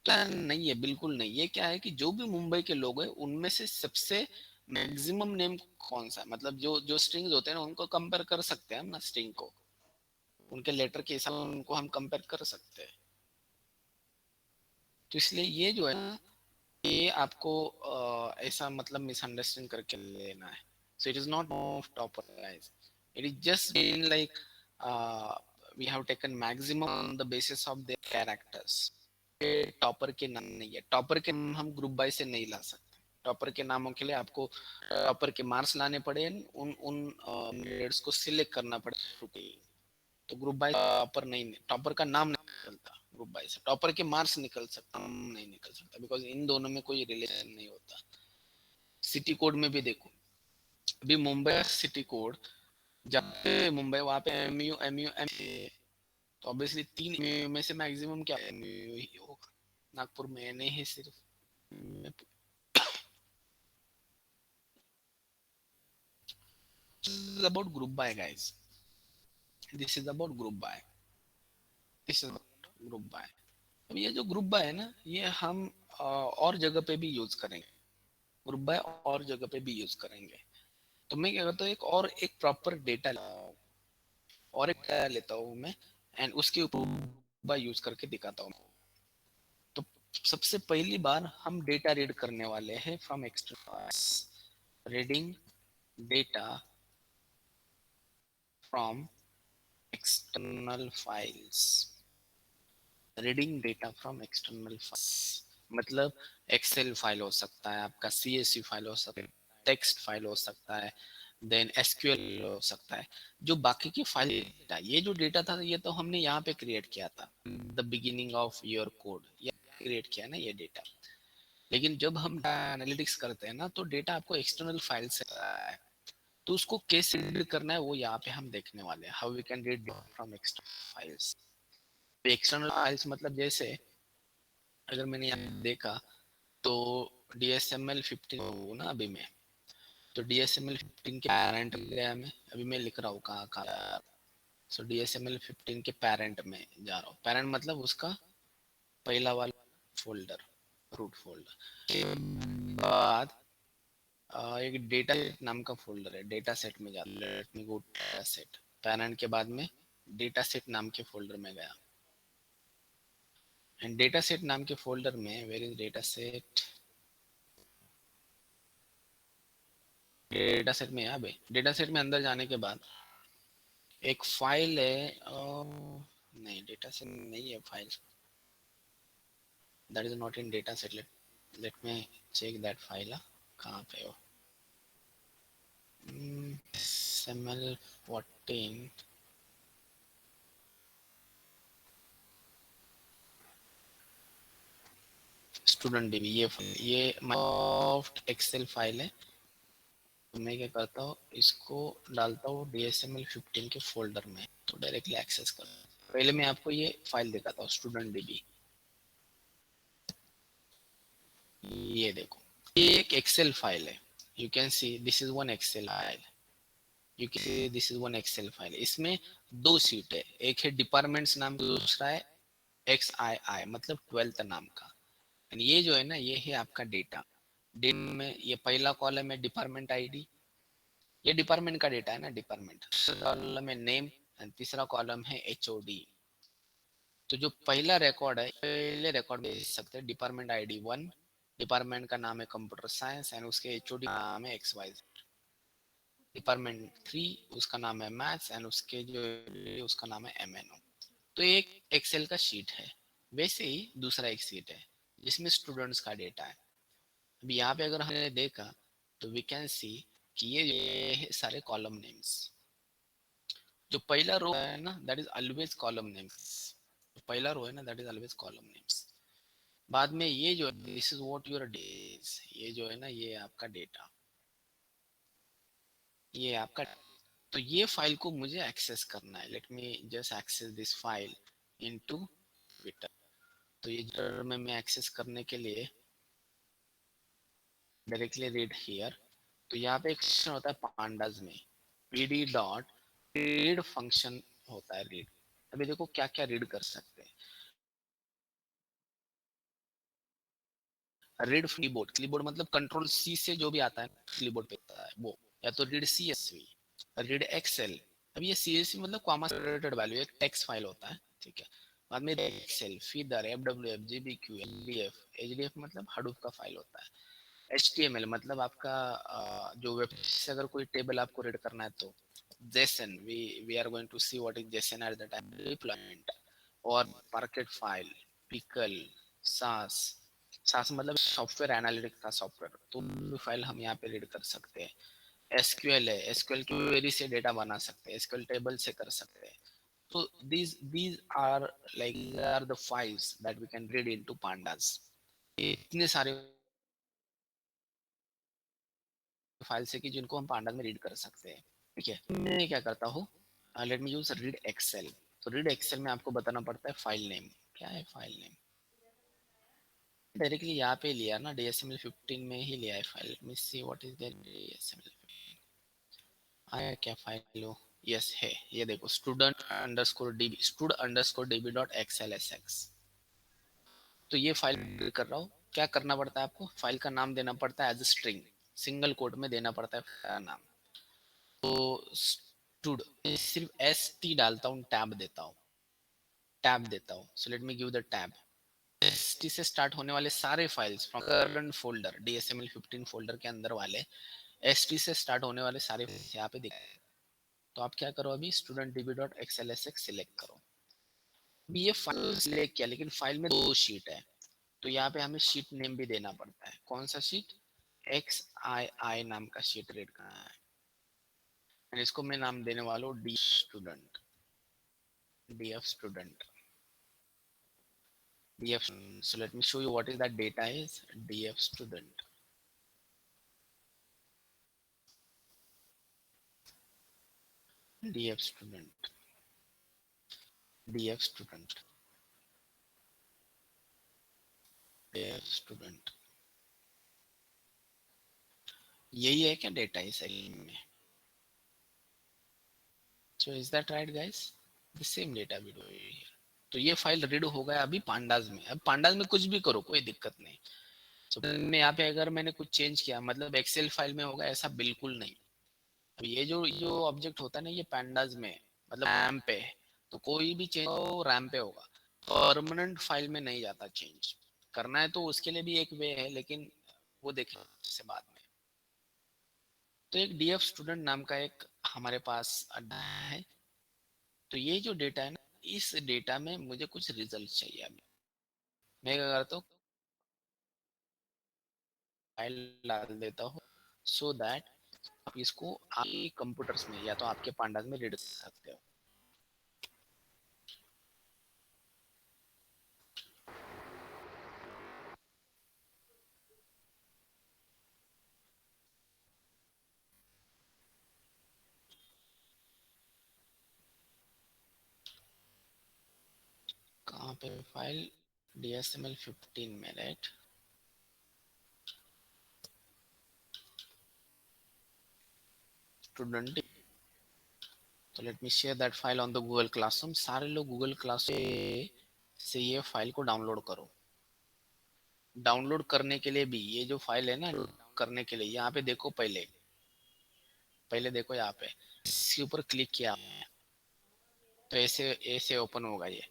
तो नहीं है, बिल्कुल नहीं। ये क्या है कि जो भी मुंबई के लोग हैं उनमें से सबसे मैक्सिमम नेम कौन सा है, मतलब जो जो स्ट्रिंग्स होते हैं ना उनको कंपेयर कर सकते हैं हम ना, स्ट्रिंग को उनके लेटर के हिसाब से उनको हम कंपेयर कर सकते हैं। तो इसलिए ये जो है ना, ये आपको ऐसा मतलब मिसअंडरस्टैंड करके लेना है। So it is not of topper guys, it is just been like we have taken maximum on the basis of their characters. Topper के नाम नहीं है, टॉपर के नाम हम ग्रुप बाय से नहीं ला सकते, टॉपर के नामों के लिए आपको टॉपर के मार्क्स लाने पड़े, उन कैंडिडेट्स को सिलेक्ट करना पड़े। तो ग्रुप बाय टॉपर नहीं, टॉपर का नाम नहीं निकलता, ग्रुप बाय से टॉपर के मार्क्स निकल सकता, नाम नहीं निकल सकता, बिकॉज इन दोनों में कोई रिलेशन नहीं होता। सिटी कोड में भी देखो, अभी मुंबई सिटी कोड, जब मुंबई वहां पे एमयू एमयू एम, तो ऑब्वियसली 3 MU में से मैक्सिमम क्या MU ही होगा। नागपुर में नहीं है सिर्फ। This is about group buy, guys. This is about group buy. This is about group buy. अब ये जो ग्रुप बाय है ना, ये हम और जगह पे भी यूज करेंगे। ग्रुप बाय और जगह पे भी यूज करेंगे। तो मैं क्या करता हूँ, एक प्रॉपर डेटा और एक डेटा लेता हूँ मैं, एंड उसके ऊपर बाय यूज करके दिखाता हूँ। तो सबसे पहली बार हम डेटा रीड करने वाले हैं from external, reading data from external files. Reading data from external files मतलब एक्सेल फाइल हो सकता है, आपका CSV फाइल हो सकता है, टेक्स्ट फाइल हो सकता है, देन SQL हो सकता है। जो बाकी की फाइल डेटा, ये जो डेटा था ये तो हमने यहाँ पे क्रिएट किया था, the beginning of your code, ये क्रिएट किया ना ये डेटा। लेकिन जब हम एनालिटिक्स करते हैं ना, तो डेटा आपको एक्सटर्नल फाइल से आता है, तो उसको कैसे रीड करना है वो यहाँ पे हम देखने वाले हैं। How we can read from external files. External files मतलब जैसे अगर मैंने यहाँ देखा तो DSML15 ना अभी मैं, तो DSML15 के पैरेंट गया मैं, अभी मैं लिख रहा हूँ कहाँ। सो DSML15 के पैरेंट में जा रहा हूँ। पैरेंट मतलब उसका पहला वाला फोल्डर, रूट फोल्डर के बाद एक डेटा सेट नाम का फोल्डर है, डेटा सेट में जाता है। लेट मी गो डेटा सेट, पैरेंट के बाद में डेटा सेट नाम के फोल्डर में गया, एंड डेटा सेट नाम के फोल्डर में where is data set, data set में यहाँ पे डेटा सेट में अंदर जाने के बाद एक फाइल है, नहीं डेटा सेट नहीं है file, that is not in data set. Let me check that file, कहाँ पे हो। XML14 स्टूडेंट DB, ये माइक्रोसॉफ्ट एक्सेल फाइल है। तो मैं क्या करता हूँ, इसको डालता हूँ DSML15 के फोल्डर में, तो डायरेक्टली एक्सेस कर। पहले मैं आपको ये फाइल दिखाता हूँ, स्टूडेंट DB। ये देखो, ये एक एक्सेल फाइल है। You can see this is one Excel file, you can see this is one Excel file. इसमें 2 शीट है, एक है डिपार्टमेंट्स नाम, दूसरा है XII मतलब 12th नाम का। ये जो है ना, ये है आपका डेटा। डेटा में ये पहला कॉलम है डिपार्टमेंट ID, ये डिपार्टमेंट का डेटा है ना, डिपार्टमेंट। कॉलम है नेम, एंड तीसरा कॉलम है HOD। तो जो पहला रिकॉर्ड है, पहले रिकॉर्ड में देख सकते हैं डिपार्टमेंट ID 1, डिपार्टमेंट का नाम है कंप्यूटर साइंस, एंड उसके HOD का नाम है XYZ। डिपार्टमेंट 3 उसका नाम है मैथ्स, एंड उसके जो उसका नाम है MNO। तो एक एक्सेल का शीट है। वैसे ही दूसरा एक शीट है जिसमें स्टूडेंट्स का डेटा है। अभी यहाँ पे अगर हमने देखा तो वी कैन सी कि ये है सारे कॉलम नेम्स। जो पहला रो है ना, that is always column names. पहला रो है ना, that is always column names. बाद में ये जो this is what your days, ये जो है ना, ये आपका डेटा, ये आपका। तो ये फाइल को मुझे एक्सेस करना है। Let me just access this file into Twitter. तो ये ट्विटर में मैं एक्सेस करने के लिए डायरेक्टली रीड हियर, तो यहाँ पे एक फंक्शन होता है पांडाज में, pd डॉट रीड फंक्शन होता है रीड। अभी देखो क्या क्या रीड कर सकते हैं। रीड कीबोर्ड, कीबोर्ड मतलब कंट्रोल C से जो भी आता है कीबोर्ड पे आता है वो, या तो रीड CSV, रीड एक्सेल। अब ये CSV मतलब कॉमा सेपरेटेड वैल्यू, एक टेक्स्ट फाइल होता है, ठीक है। बाद में Excel, feather, FWF, GBQ, LDF, HDF मतलब हडूप का फाइल होता है। HTML मतलब आपका जो वेबसाइट से अगर कोई टेबल आपको रीड करना है तो JSON, we are going to see what is JSON at the time deployment, or Parquet file, Pickle, SAS, सास मतलब सॉफ्टवेयर एनालिटिक्स का सॉफ्टवेयर, तो भी फाइल हम यहाँ पे रीड कर सकते हैं। एसक्यूएल है, एसक्यूएल क्वेरी से डेटा बना सकते हैं, एसक्यूएल टेबल से कर सकते हैं। So these are the files that we can read into pandas. इतने सारे फाइल्स है कि जिनको हम पांडा में रीड कर सकते हैं। ठीक है, मैं क्या करता हूँ, let me use read Excel. तो रीड एक्सेल में आपको बताना पड़ता है फाइल नेम क्या है। फाइल नेम डायरेक्टली यहाँ पे लिया ना, DSML15 में ही लिया है file. Let me see what is that DSML15 आया क्या फाइल हो। यस है, ये देखो stud_db.xlsx। तो ये फाइल कर रहा हूँ। क्या करना पड़ता है आपको, फाइल का नाम देना पड़ता है एज स्ट्रिंग, सिंगल कोट में देना पड़ता है फाइल नाम। तो स्टूड सिर्फ st डालता हूँ, टैब देता हूँ, so let me give the tab. st से स्टार्ट होने वाले सारे files from current folder, DSML15 folder के अंदर वाले st से स्टार्ट होने वाले सारे यहाँ पे दिखाए। तो आप क्या करो, अभी studentdb.xlsx सिलेक्ट करो। ये फाइल सिलेक्ट किया, लेकिन फाइल में 2 शीट है, तो यहाँ पे हमें शीट नेम भी देना पड़ता है। कौन सा शीट, XII नाम का शीट रेड करना है। एंड इसको मैं नाम देने वाला हूँ DF student. So let me show you what is that data is DF student. DF student. DF student. DF student. यही है क्या डेटा इस एलिमेंट में? So is that right guys? The same data we do here. तो ये file read हो गया अभी पांडाज में। अब पांडाज में कुछ भी करो कोई दिक्कत नहीं। So, मैं यहाँ पे अगर मैंने कुछ चेंज किया, मतलब एक्सेल फाइल में होगा ऐसा बिल्कुल नहीं। अब ये जो ऑब्जेक्ट होता है ना, ये पैंडाज में मतलब रैम पे है, तो कोई भी चेंज हो रैम पे होगा, परमानेंट फाइल में नहीं जाता। चेंज करना है तो उसके लिए भी एक वे है, लेकिन वो देखें इससे बाद में। तो एक DF स्टूडेंट नाम का एक हमारे पास अड्डा है। तो ये जो डेटा है ना, इस डेटा में मुझे कुछ रिजल्ट चाहिए। अभी मैं क्या करता हूँ, फाइल डाल देता हूँ, सो दैट आप इसको आपके कंप्यूटर्स में या तो आपके पांडास में रीड कर सकते हो। कहाँ पे फाइल, DSML15 में, राइट। स्टूडेंट, तो let me share that file on the Google classroom. सारे लोग गूगल क्लास से ये फाइल को डाउनलोड करो। डाउनलोड करने के लिए भी ये जो फाइल है ना, करने के लिए यहाँ पे देखो, पहले देखो यहाँ पे, इसके ऊपर क्लिक किया तो ऐसे ओपन होगा ये।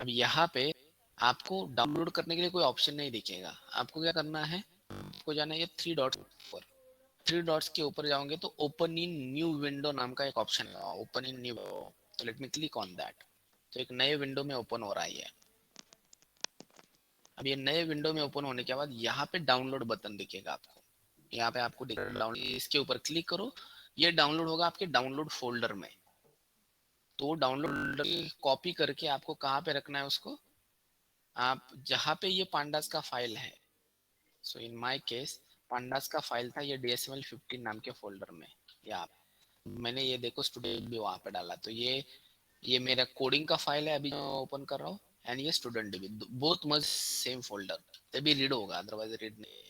अब यहाँ पे आपको डाउनलोड करने के लिए कोई ऑप्शन नहीं दिखेगा। आपको क्या करना है, आपको जाना है ये 3 डॉट्स ऊपर। 3 डॉट्स के ऊपर जाओगे तो ओपन इन न्यू विंडो नाम का एक ऑप्शन है, ओपन इन न्यू। तो let me click on that. तो एक नए विंडो में ओपन हो रहा है। अब ये नए विंडो में ओपन होने के बाद यहाँ पे डाउनलोड बटन दिखेगा आपको। यहाँ पे आपको डाउनलोड, इसके ऊपर क्लिक करो, ये डाउनलोड होगा आपके डाउनलोड फोल्डर में। तो डाउनलोड कॉपी करके आपको कहाँ पे रखना है उसको, आप जहाँ पे ये पांडास का फाइल है। सो इन माय केस पांडास का फाइल था ये DSML15 नाम के फोल्डर में। या मैंने ये देखो स्टूडेंट भी वहाँ पे डाला। तो ये मेरा कोडिंग का फाइल है अभी जो ओपन कर रहा हूँ, एंड ये स्टूडेंट भी, बोथ मस्ट सेम फोल्डर, तभी रीड होगा, अदरवाइज रीड नहीं।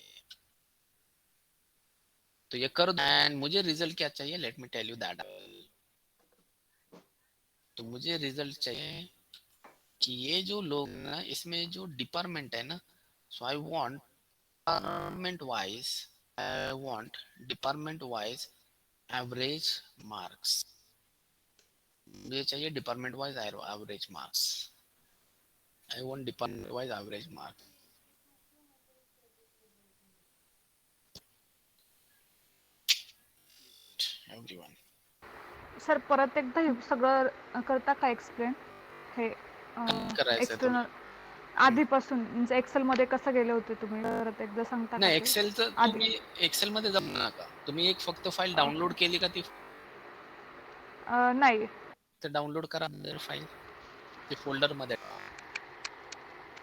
तो ये कर दो। एंड मुझे रिजल्ट क्या चाहिए, let me tell you that. तो मुझे रिजल्ट चाहिए कि ये जो लोग ना, इसमें जो डिपार्टमेंट है ना, so I want department wise average marks. मुझे चाहिए department wise average marks. I want department wise average marks. Everyone, sir परत एकदा हे सगळं करता का एक्सप्लेन हे करायचंय एक्सटर्नल आधीपासून म्हणजे एक्सेल मध्ये कसं गेले होते तुम्ही परत एकदा सांगता का नाही, ते? एक्सेलचं आधी तुम्ही एक्सेल मध्ये जाऊ नका. तुम्ही एक फक्त फाईल डाउनलोड केली का ती नाही. डाउनलोड करा फाईल ते फोल्डर मध्ये.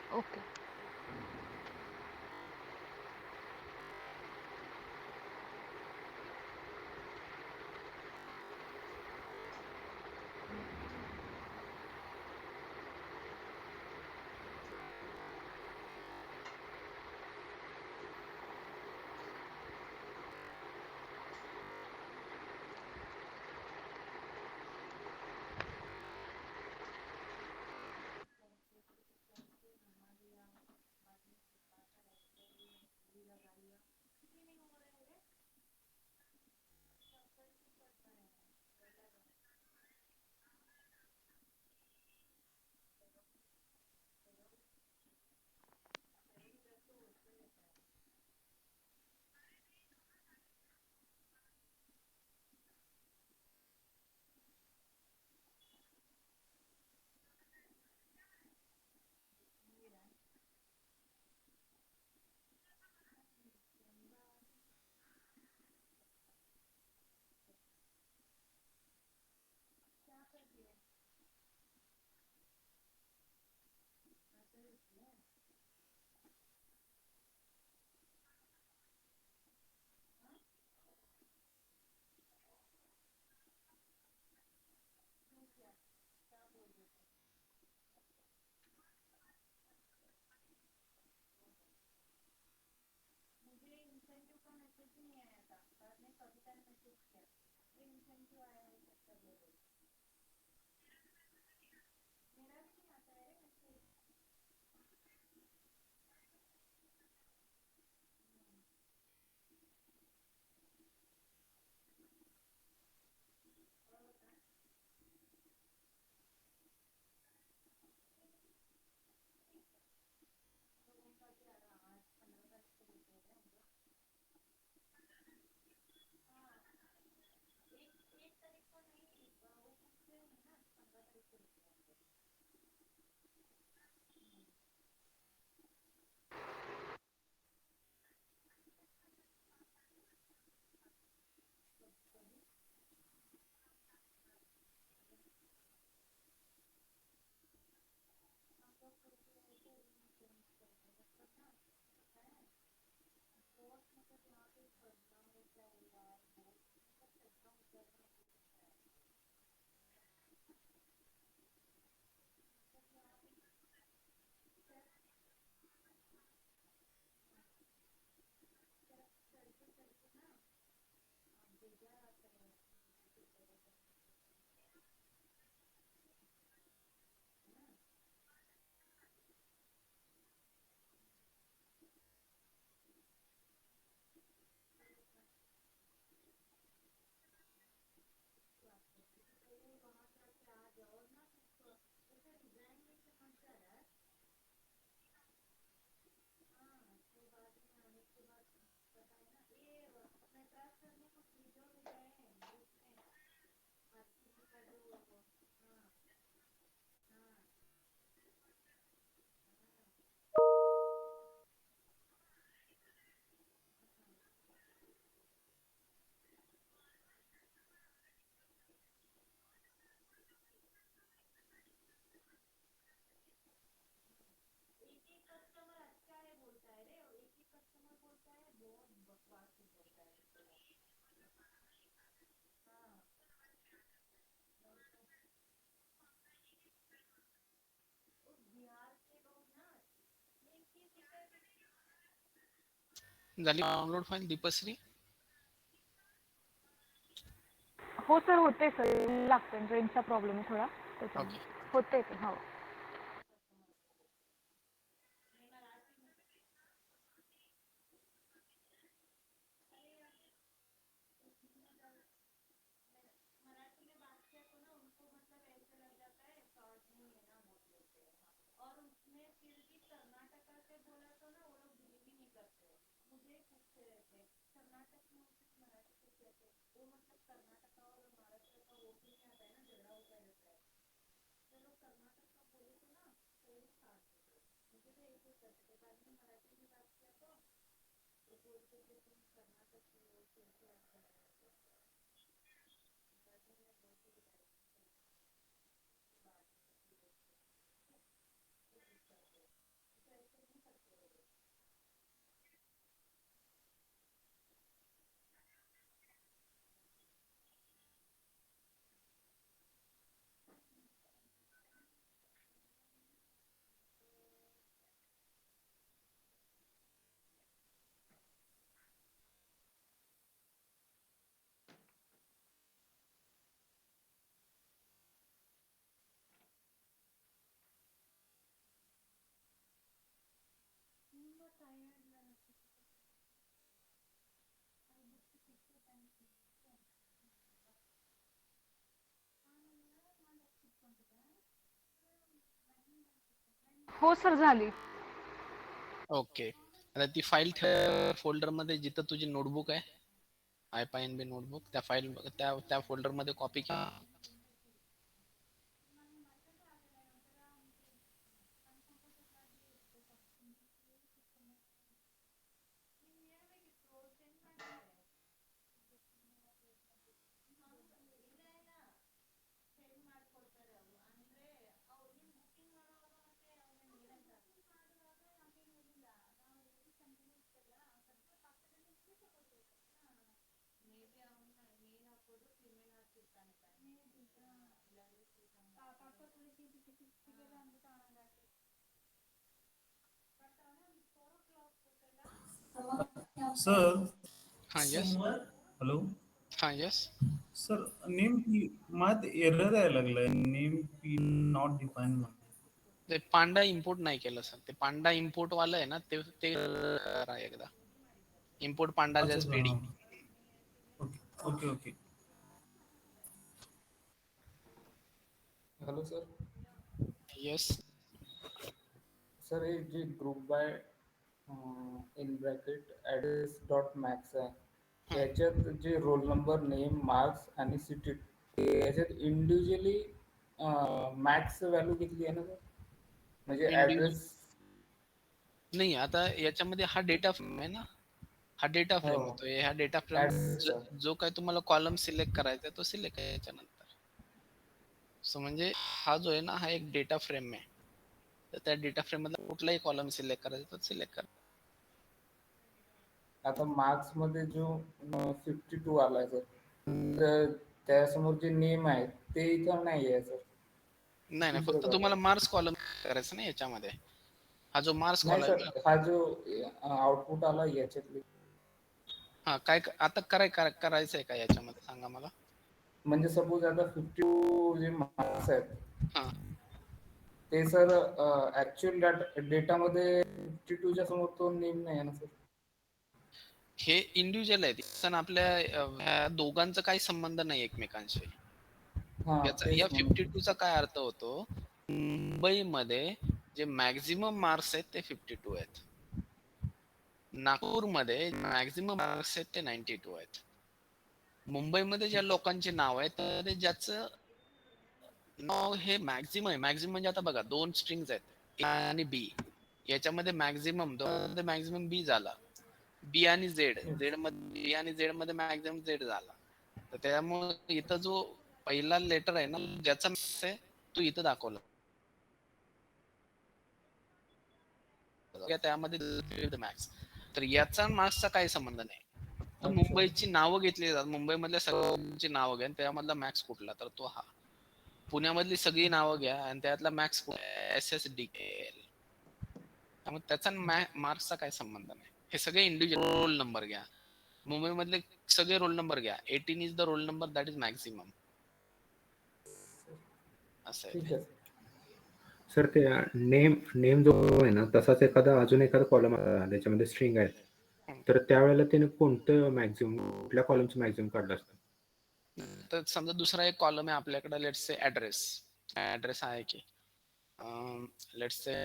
ओके. झाली डाउनलोड फाईल दीपश्री? हो सर, होते सर. लागतं रेंजचा प्रॉब्लेम आहे थोडा त्याच्यामुळे. ओके. होते ते. हो. हो सर झाली. ओके. आता ती फाईल फोल्डर मध्ये जिथं तुझी नोटबुक आहे, IPYNB नोटबुक, त्या फाईल त्या फोल्डर मध्ये कॉपी कर. Sir, हाँ यस. hello. हाँ यस. Sir, name P माझ्यात error यायला लागलाय. Name P not defined म्हणून. ते पांडा इम्पोर्ट नाही केलं सर. ते पांडा इम्पोर्ट वाला आहे ना, ते ते करा एकदा. इम्पोर्ट पांडा अच्छा जस्ट अच्छा पीडी. हां. Okay okay. Hello sir. Yes. Sir हे जे group by in bracket address dot max आहे, याच्यात जे रोल नंबर, नेम, मार्क्स आणि सिटी याच्यात इंडिव्हिज्युअली मॅक्स व्हॅल्यू घेतली आहे ना सर? म्हणजे ॲड्रेस. नाही, आता याच्यामध्ये हा डेटा फ्रेम आहे ना, हा डेटा हो फ्रेम होतो. ह्या डेटा फ्रेम ॲड्रेसचा. जो काय तुम्हाला कॉलम सिलेक्ट करायचा आहे तो सिलेक्ट आहे याच्यानंतर. सो म्हणजे हा जो आहे ना, हा एक डेटा फ्रेम आहे. तर त्या डेटा फ्रेम मधला कुठलाही कॉलम सिलेक्ट करायचा तो सिलेक्ट करा. आता मार्क्स मध्ये जो 52 आलाय सर, तर त्यासमोर जे नेम आहे ते इथं नाही आहे सर. नाही नाही, दुसरं फक्त झालं. तुम्हाला मार्क्स कॉलम करायचं ना याच्यामध्ये. हा जो मार्क्स नाही कॉलम सर, हा जो आउटपुट आला याच्यातली, हा काय आता करायचंय का याच्यामध्ये सांगा मला. म्हणजे सपोज आता 52 जे मार्क्स आहेत हा, ते सर ऍक्च्युअल डेटामध्ये 52 च्या समोर तो नेम नाही आहे ना सर. हे इंडिव्हिज्युअल आहे. सण आपल्या ह्या दोघांचा काही संबंध नाही एकमेकांशी. हा याचा तेच या म्हणून. 52 चा काय अर्थ होतो, मुंबईमध्ये जे मॅक्झिमम मार्क्स आहेत ते 52 आहेत. नागपूरमध्ये मॅक्झिमम मार्क्स आहेत ते 92 आहेत. मुंबईमध्ये ज्या लोकांचे नाव आहे तर ज्याचं नाव हे मॅक्झिमम आहे. मॅक्झिमम म्हणजे आता बघा, दोन स्ट्रिंग्स आहेत, A आणि B. याच्यामध्ये मॅक्झिमम बी झाला. बी आणि झेड मध्ये, बी आणि झेड मध्ये मॅक्झिमम झेड झाला. तर त्यामुळे इथं जो पहिला लेटर आहे ना, ज्याचा मॅक्स आहे तो इथं दाखवला. त्यामध्ये मॅक्स. तर याचा मार्क्सचा काही संबंध नाही. तर अच्छा. मुंबईची नावं घेतली जातात. मुंबईमधल्या सर्वांची नावं घ्या आणि त्यामधला मॅक्स कुठला, तर तो हा. पुण्यामधली सगळी नावं घ्या आणि त्यातला मॅक्स SSDKL. त्यामुळे त्याचा मार्क्सचा काही संबंध नाही. हे सगळे इंडिव्हिज्युअल रोल नंबर घ्या. मुंबईमधले सगळे रोल नंबर घ्या. 18 is the roll number that is maximum. असं आहे ठीक ते. आहे. सर ते नेम जो आहे ना, तसाच अजून एखादा कॉलम त्याच्यामध्ये स्ट्रिंग आहे, तर त्यावेळेला त्याने कोणतं मॅक्झिमम, कुठल्या कॉलमचं मॅक्झिमम काढलं असतं? तर समजा दुसरा एक कॉलम आहे आपल्याकडे, लेट्स से ऍड्रेस आहे की लेट्स से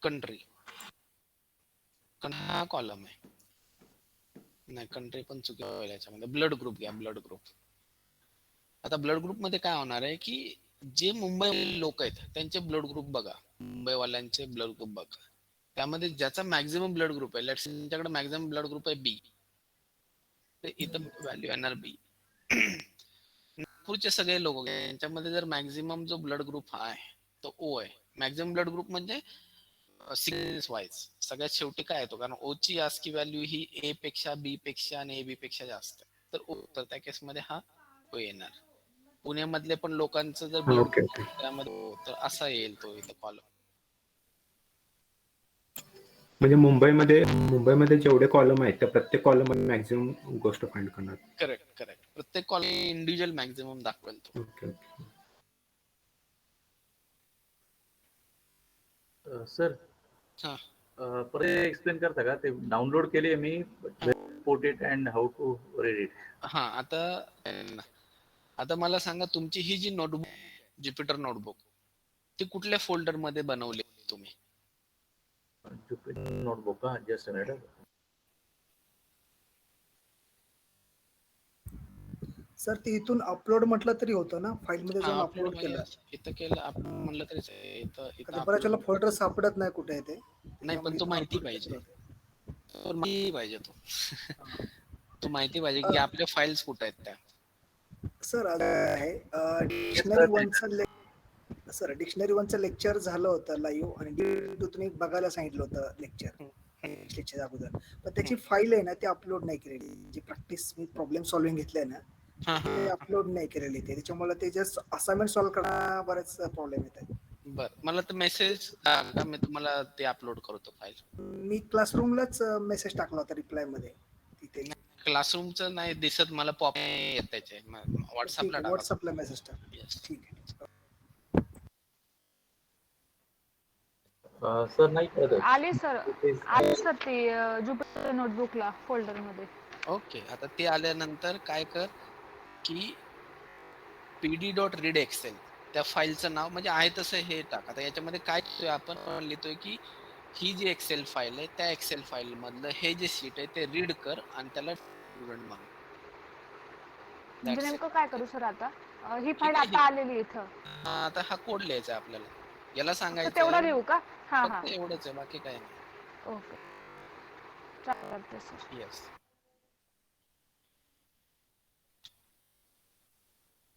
कंट्री हा कॉलम आहे. नाही, कंट्री पण चुकी होईल याच्यामध्ये. ब्लड ग्रुप घ्या, ब्लड ग्रुप. आता ब्लड ग्रुप मध्ये काय होणार आहे की जे मुंबई लोक आहेत त्यांचे ब्लड ग्रुप बघा, मुंबईवाल्यांचे ब्लड ग्रुप बघा, त्यामध्ये ज्याचा मॅक्झिमम ब्लड ग्रुप आहे, लेट्स त्यांच्याकडे मॅक्झिमम ब्लड ग्रुप आहे बी, तर इथं व्हॅल्यू येणार बी. नागपूरचे सगळे लोक यांच्यामध्ये जर मॅक्झिमम जो ब्लड ग्रुप आहे तो ओ आहे. मॅक्झिमम ब्लड ग्रुप म्हणजे सिक्वेन्स वाईज सगळ्यात शेवटी काय येतो, कारण ओ ची आस्की व्हॅल्यू ही ए पेक्षा बी पेक्षा आणि ए बी पेक्षा जास्त आहे, तर ओ, तर त्या केसमध्ये हा ओ येणार. पुण्यामधले पण लोकांचं जर ब्लड ओके ओके. त्यामध्ये O, तर असा येईल तो इथं कॉलम. म्हणजे मुंबईमध्ये जेवढे कॉलम आहेत त्या प्रत्येक कॉलम मध्ये मॅक्झिमम गोष्ट फाइंड करणार. करेक्ट करेक्ट, प्रत्येक कॉलम इंडिव्हिज्युअल मॅक्झिमम दाखवेल तो. Okay okay. सर हा परत एक्सप्लेन करता का? ते डाउनलोड केले मी, port it and how to read it. हा आता मला सांगा, तुमची ही जी नोटबुक ज्युपिटर नोटबुक ती कुठल्या फोल्डर मध्ये बनवली तुम्ही? ज्युपिटर नोटबुक का? Just a minute. सर ते इथून अपलोड म्हटलं तरी होतं ना, फाईल मध्ये जाऊन अपलोड अपलोड केलं. इथं केलं आपण म्हणलं तरीच आहे. इथं बऱ्याच वेळेला फोल्डर सापडत नाही कुठे आहे ते. नाही, पण तो माहिती पाहिजे. तो माहिती पाहिजे तो माहिती पाहिजे की आपल्या फाईल्स कुठे आहेत त्या. सर आहे डिक्शनरी वनचं लेक्चर झालं होतं लाईव्ह, आणि तुम्ही बघायला सांगितलं होतं लेक्चर अगोदर, पण त्याची फाईल आहे ना ती अपलोड नाही केलेली. जी प्रॅक्टिस मी प्रॉब्लेम सॉल्व्हिंग घेतलंय ना ते अपलोड नाही केलेली, त्याच्यामुळे ते जस्ट असाइनमेंट सॉल्व्ह करणं बरेच प्रॉब्लेम येत आहेत. बर, मला तर मेसेज मी तुम्हाला ते अपलोड करतो फाईल. मी क्लासरूमलाच मेसेज टाकला होता रिप्लाय मध्ये तिथे. क्लासरूमचं नाही दिसत मला, पॉप येत त्याचे व्हॉट्सअपला टाका. व्हॉट्सअपला मेसेज टाक. ठीक आहे. सर नाही कळत. आले सर ते ज्युपिटर नोटबुकला फोल्डर मध्ये. ओके, आता ते आल्यानंतर काय कर की pd.readexcel त्या फाईलचं नाव म्हणजे आहे तसं हे टाक. आता याच्यामध्ये काय लिहितोय आपण, लिहितोय की ही जी एक्सेल फाईल आहे त्या एक्सेल फाईल मधलं हे जे शीट आहे ते रीड कर आणि त्याला स्टुडंट म्हणून. म्हणजे नेमकं काय करू सर आता? ही फाईल आता आलेली इथं. आता हा कोड लिहायचा आपल्याला, याला सांगायचं तेवढा लिहू का? हा हा, एवढंच आहे, बाकी काय नाही. ओके चालतंय सर. येस.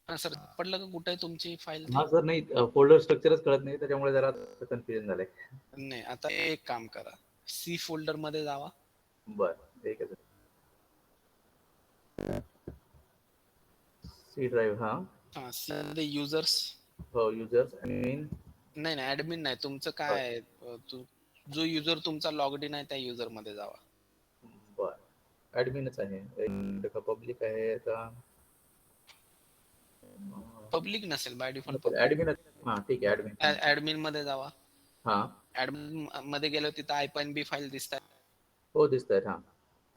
हा सर, पडलं का कुठे आहे तुमची फाईल? हा सर, नाही फोल्डर स्ट्रक्चरच कळत नाही, त्याच्यामुळे जरा कन्फ्युजन झालंय. नाही, आता एक काम करा, सी फोल्डर मध्ये जावा. बर, ठीक आहे सर. C drive. हा सी मध्ये युजर्स. हो, युजर्स. ऍडमिन. नाही ऍडमिन नाही, तुमचं काय आहे, जो युजर तुमचा लॉग्ड इन आहे त्या युजर मध्ये जावा. बर, ऍडमिनच आहे. पब्लिक आहे का? पब्लिक नसेल बाय डिफॉल्ट. ऍडमिन. हा ठीक आहे, ऍडमिन. ऍडमिन मध्ये जावा. हा, ऍडमिन मध्ये गेलो तिथं आयपाईन फाईल दिसतात. हो दिसतात. हा,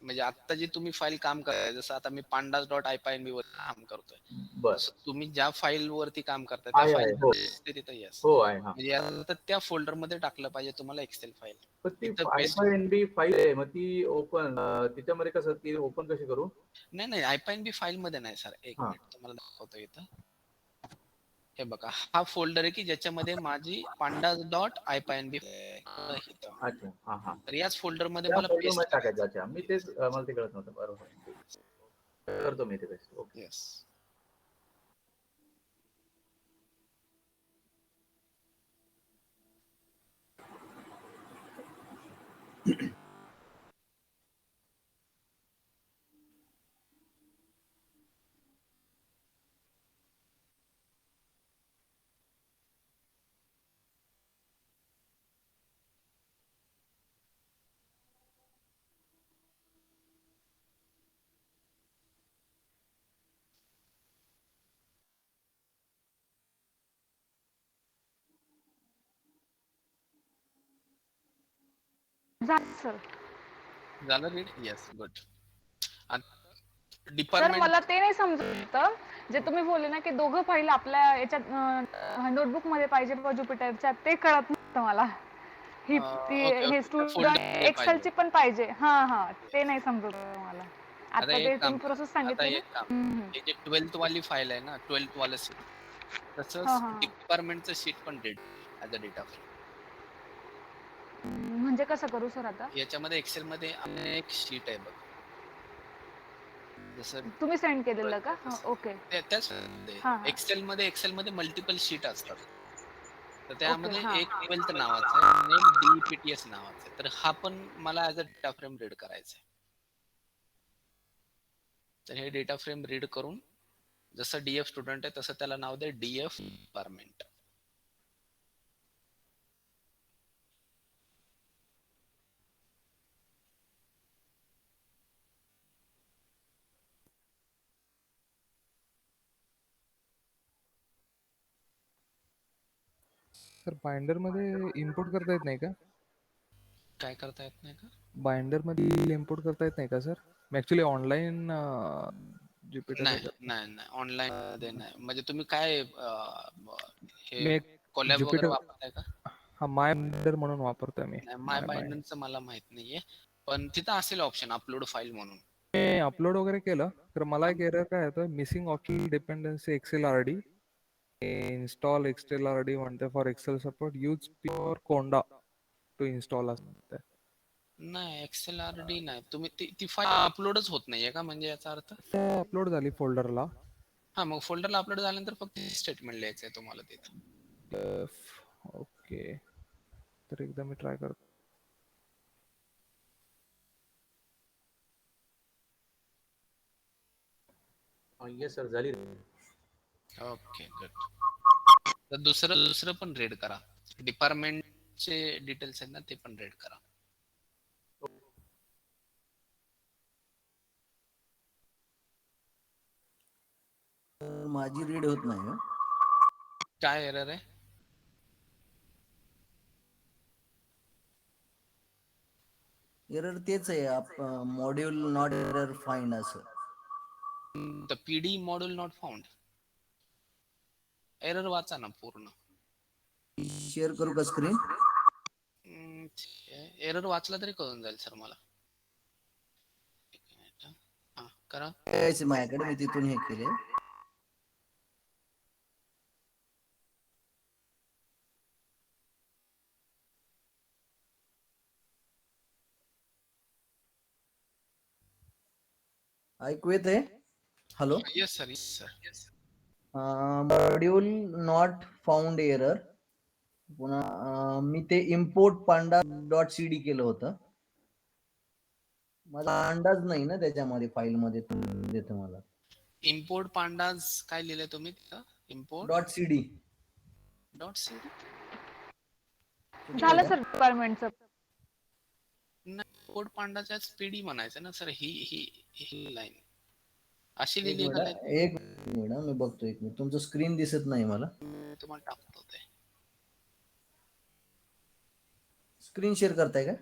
म्हणजे आता जी तुम्ही फाईल काम करताय, जसं आता मी pandas.ipynb वर काम करतोय, बर. तुम्ही ज्या फाईल वरती काम करताय त्या फाईल मध्ये तिथं येस. हो आहे. हा, म्हणजे त्या फोल्डर मध्ये टाकलं पाहिजे तुम्हाला एक्सेल फाईल. पण ती ipynb फाईल आहे, मग ती ओपन तिच्यामध्ये कसं, ती ओपन कशी करू? नाही ipynb फाईल मध्ये नाही सर. एक मिनिट तुम्हाला दाखवतो इथं. हे बघा, हा फोल्डर आहे की ज्याच्यामध्ये माझी pandas.ipynb. अच्छा. हा हा, तर याच फोल्डर मध्ये मला पेस्ट टाकायचं. अच्छा, मी तेच मला ते कळत नव्हतं. बरोबर, करतो मी ते पेस्ट. ओके. येस. सर झालं read. Yes, good. Sir department. मला ते नाही समजत जे तुम्ही बोलले ना की दोघं फाईल आपल्या याच्यात नोटबुक मध्ये पाहिजे किंवा ज्युपिटरच्या, ते कळत नव्हतं मला. हे स्टुडंट एक्सेलची पण पाहिजे. हा, ते नाही समजत मला. आता ते तुम्ही प्रोसेस सांगितली. हे जे 12th वाली फाईल आहे ना, 12th वाला तसंच हा हा डिपार्टमेंटचं शीट पण read as a data frame. म्हणजे कसं करू सर आता? याच्यामध्ये एक्सेल मध्ये एक शीट आहे बघ, जसं तुम्ही सेंड केलेलं का? ओके. त्याच हा हा एक्सेल मध्ये मल्टिपल शीट असतात. तर ओके त्यामध्ये हा एक ट्वेल्थ नावाचं आहे आणि एक DPTS नावाचं आहे. तर हा पण मला as a data frame read करायचा आहे. तर हे डेटा फ्रेम रीड करून जसं DF स्टुडंट आहे तसं त्याला नाव दे DF डिपार्टमेंट. सर बाइंडर मध्ये इम्पोर्ट करता येत नाही का? काय करता येत नाही का? बाइंडर मध्ये इम्पोर्ट करता येत नाही का सर? मी ऍक्च्युली ऑनलाईन ज्युपिटर नाही ऑनलाईन मध्ये नाही. म्हणजे तुम्ही काय हे मी एक कोलॅब वगैरे ज्युपिटर वापरताय का? हा माय बाइंडर म्हणून वापरतोय मी. नाही, माय बाइंडरचं मला माहित नाहीये, पण तिथं असेल ऑप्शन अपलोड फाईल म्हणून. मी अपलोड वगैरे केलं तर मला एक एरर काय येतं, missing optional dependency Excel RD install Excel RD म्हणते for Excel support use pip or conda to install असते. नाही XLRD नाही. तुम्ही ती फाईल अपलोडच होत नाहीये का, म्हणजे याचा अर्थ? अपलोड झाली फोल्डरला. हा, मग फोल्डरला अपलोड झाल्यानंतर फक्त स्टेटमेंट लिहायचंय तुम्हाला तिथं. ओके, तर एकदा मी ट्राय करतो. येस सर, झाली. Okay good. तर दुसरं पण रीड करा. डिपार्टमेंटचे डिटेल्स आहेत ना, ते पण रीड करा. माझी रीड होत नाही. काय एरर आहे? एरर तेच आहे, मॉड्यूल नॉट एरर फाइंड असं. The PD module not found. Error वाचा ना पूर्ण. शेअर करू का स्क्रीन? एरर वाचला तरी कळून जाईल सर मला. हा करा. माझ्याकडे मी तिथून हे केले. ऐकू येत आहे? Hello. Yes sir. Module not found error. पुन्हा मी ते इम्पोर्ट पांडा .cd केलं होतं. मला अंदाज नाही ना त्याच्यामध्ये फाईल मध्ये देतो मला. इम्पोर्ट पांडाज काय लिहिलंय तुम्ही तिथं? Import .cd. झालं सर डिपार्टमेंटचं. इम्पोर्ट पांडाच्या PD म्हणायचं ना सर. ही लाईन अशी एक लिहिली का? मिनिट मी बघतो. एक मिनिट, तुमचं स्क्रीन दिसत नाही मला. तुम्हाला टाकतो ते. स्क्रीन शेअर करताय का?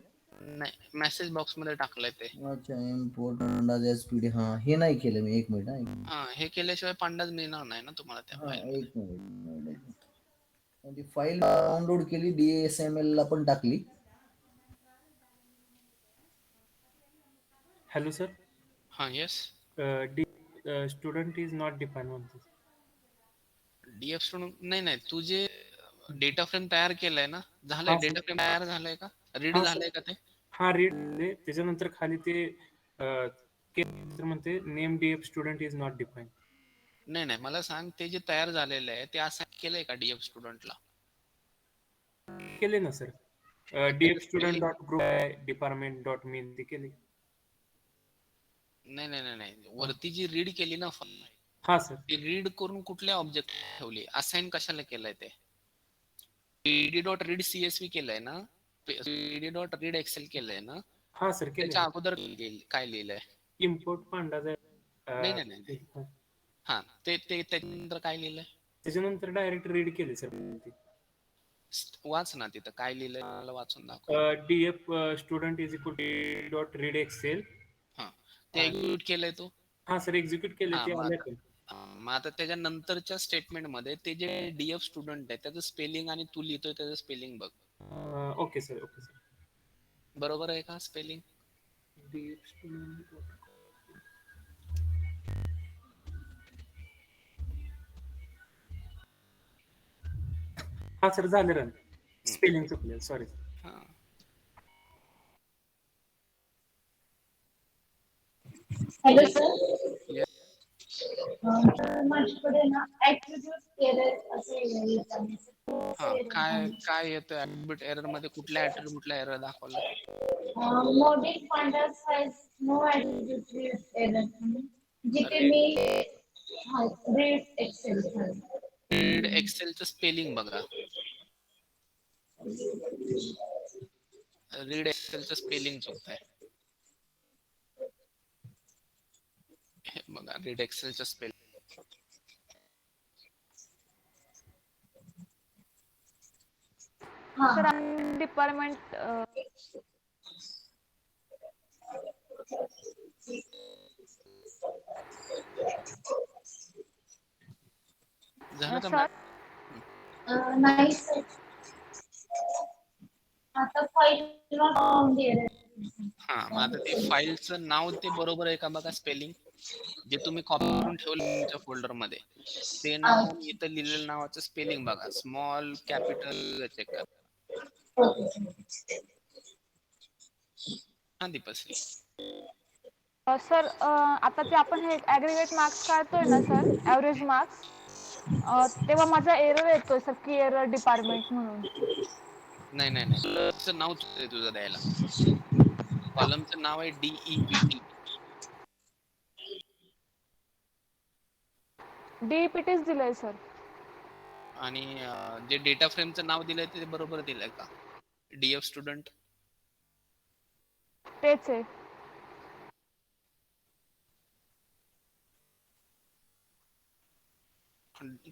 नाही, मेसेज बॉक्स मध्ये टाकलंय ते. अच्छा, इम्पोर्ट पांडा .cd. हा, हे नाही केलं मी. एक मिनिट. हा, हे केल्याशिवाय पांडाच मिळणार नाही ना तुम्हाला त्या फाईल. एक मिनिट. फाईल डाउनलोड केली, DSML ला पण टाकली. Hello sir. Yes. Student is not defined on this. DF student नाही, तू जे डेटा फ्रेम तयार केलाय ना, झालंय डेटा फ्रेम तयार झालंय का? रीड झालंय का ते? हा, रीड झाले. त्याच्यानंतर खाली ते म्हणते name DF student is not define. नाही, मला सांग, ते जे तयार झालेलं आहे ते असाइन केलंय का DF स्टुडंटला? केले ना sir. DF student dot group department dot mean ते केले. नाही, वरती जी रीड केली ना फाईल, हा सर, ती रीड करून कुठल्या ऑब्जेक्ट ठेवली? असाइन कशाला केलंय ते? PD.read CSV केलंय ना? PD.read Excel केलंय ना? हा सर, त्याच्या अगोदर काय लिहिलंय? Import panda. नाही. हा, ते त्याच्यानंतर काय लिहिलंय? त्याच्यानंतर डायरेक्ट रीड केले सर. वाच ना तिथं काय लिहिलंय, मला वाचून दाखव. DF student is equal dot read Excel. हा, ते एक्झिक्यूट केलंय तू? हा सर, एक्झिक्यूट केले ते आले पण. मग आता त्याच्यानंतरच्या स्टेटमेंट मध्ये ते जे DF स्टुडंट आहे त्याचं स्पेलिंग आणि तू लिहितोय त्याचं स्पेलिंग बघ. Okay sir. बरोबर आहे का स्पेलिंग? DF student. हा सर झालं रन. स्पेलिंग चुकलं सॉरी. Hello sir. माझ्याकडे ना ऍट्रिब्यूट एरर असे हा काय येतोय ऍट्रिब्यूट एरर मध्ये कुठल्या ऍट्रिब्यूटला एरर दाखवलं? Module pandas has no attribute error. जिथे मी रीड एक्सेल रीड एक्सेलचं स्पेलिंग बघा. रीड एक्सेलचं स्पेलिंग चुकतंय. हे बघा रीड एक्सेलचं स्पेलिंग. सर डिपार्टमेंट झालं का सर नाही सर. आता फाईल फाउंड एरर. हा मग आता ते फाईलचं नाव ते बरोबर आहे का बघा स्पेलिंग. जे तुम्ही कॉपी करून ठेवलं तुमच्या फोल्डर मध्ये ते नाव इथं लिहिलेलं नावाचं स्पेलिंग बघा. स्मॉल कॅपिटल चेक करा. हा दीपश्री. सर आता जे आपण हे ऍग्रीगेट मार्क्स काढतोय ना सर, ऍव्हरेज मार्क्स, तेव्हा माझा एरर येतोय सर की एरर डिपार्टमेंट म्हणून. नाही कॉलमचं नाव चुकतंय तुझं द्यायला. कॉलमचं नाव आहे DEPT. DEPTच दिलंय सर. आणि जे डेटा फ्रेमचं नाव दिलंय ते बरोबर दिलंय का? DF स्टुडंट तेच आहे.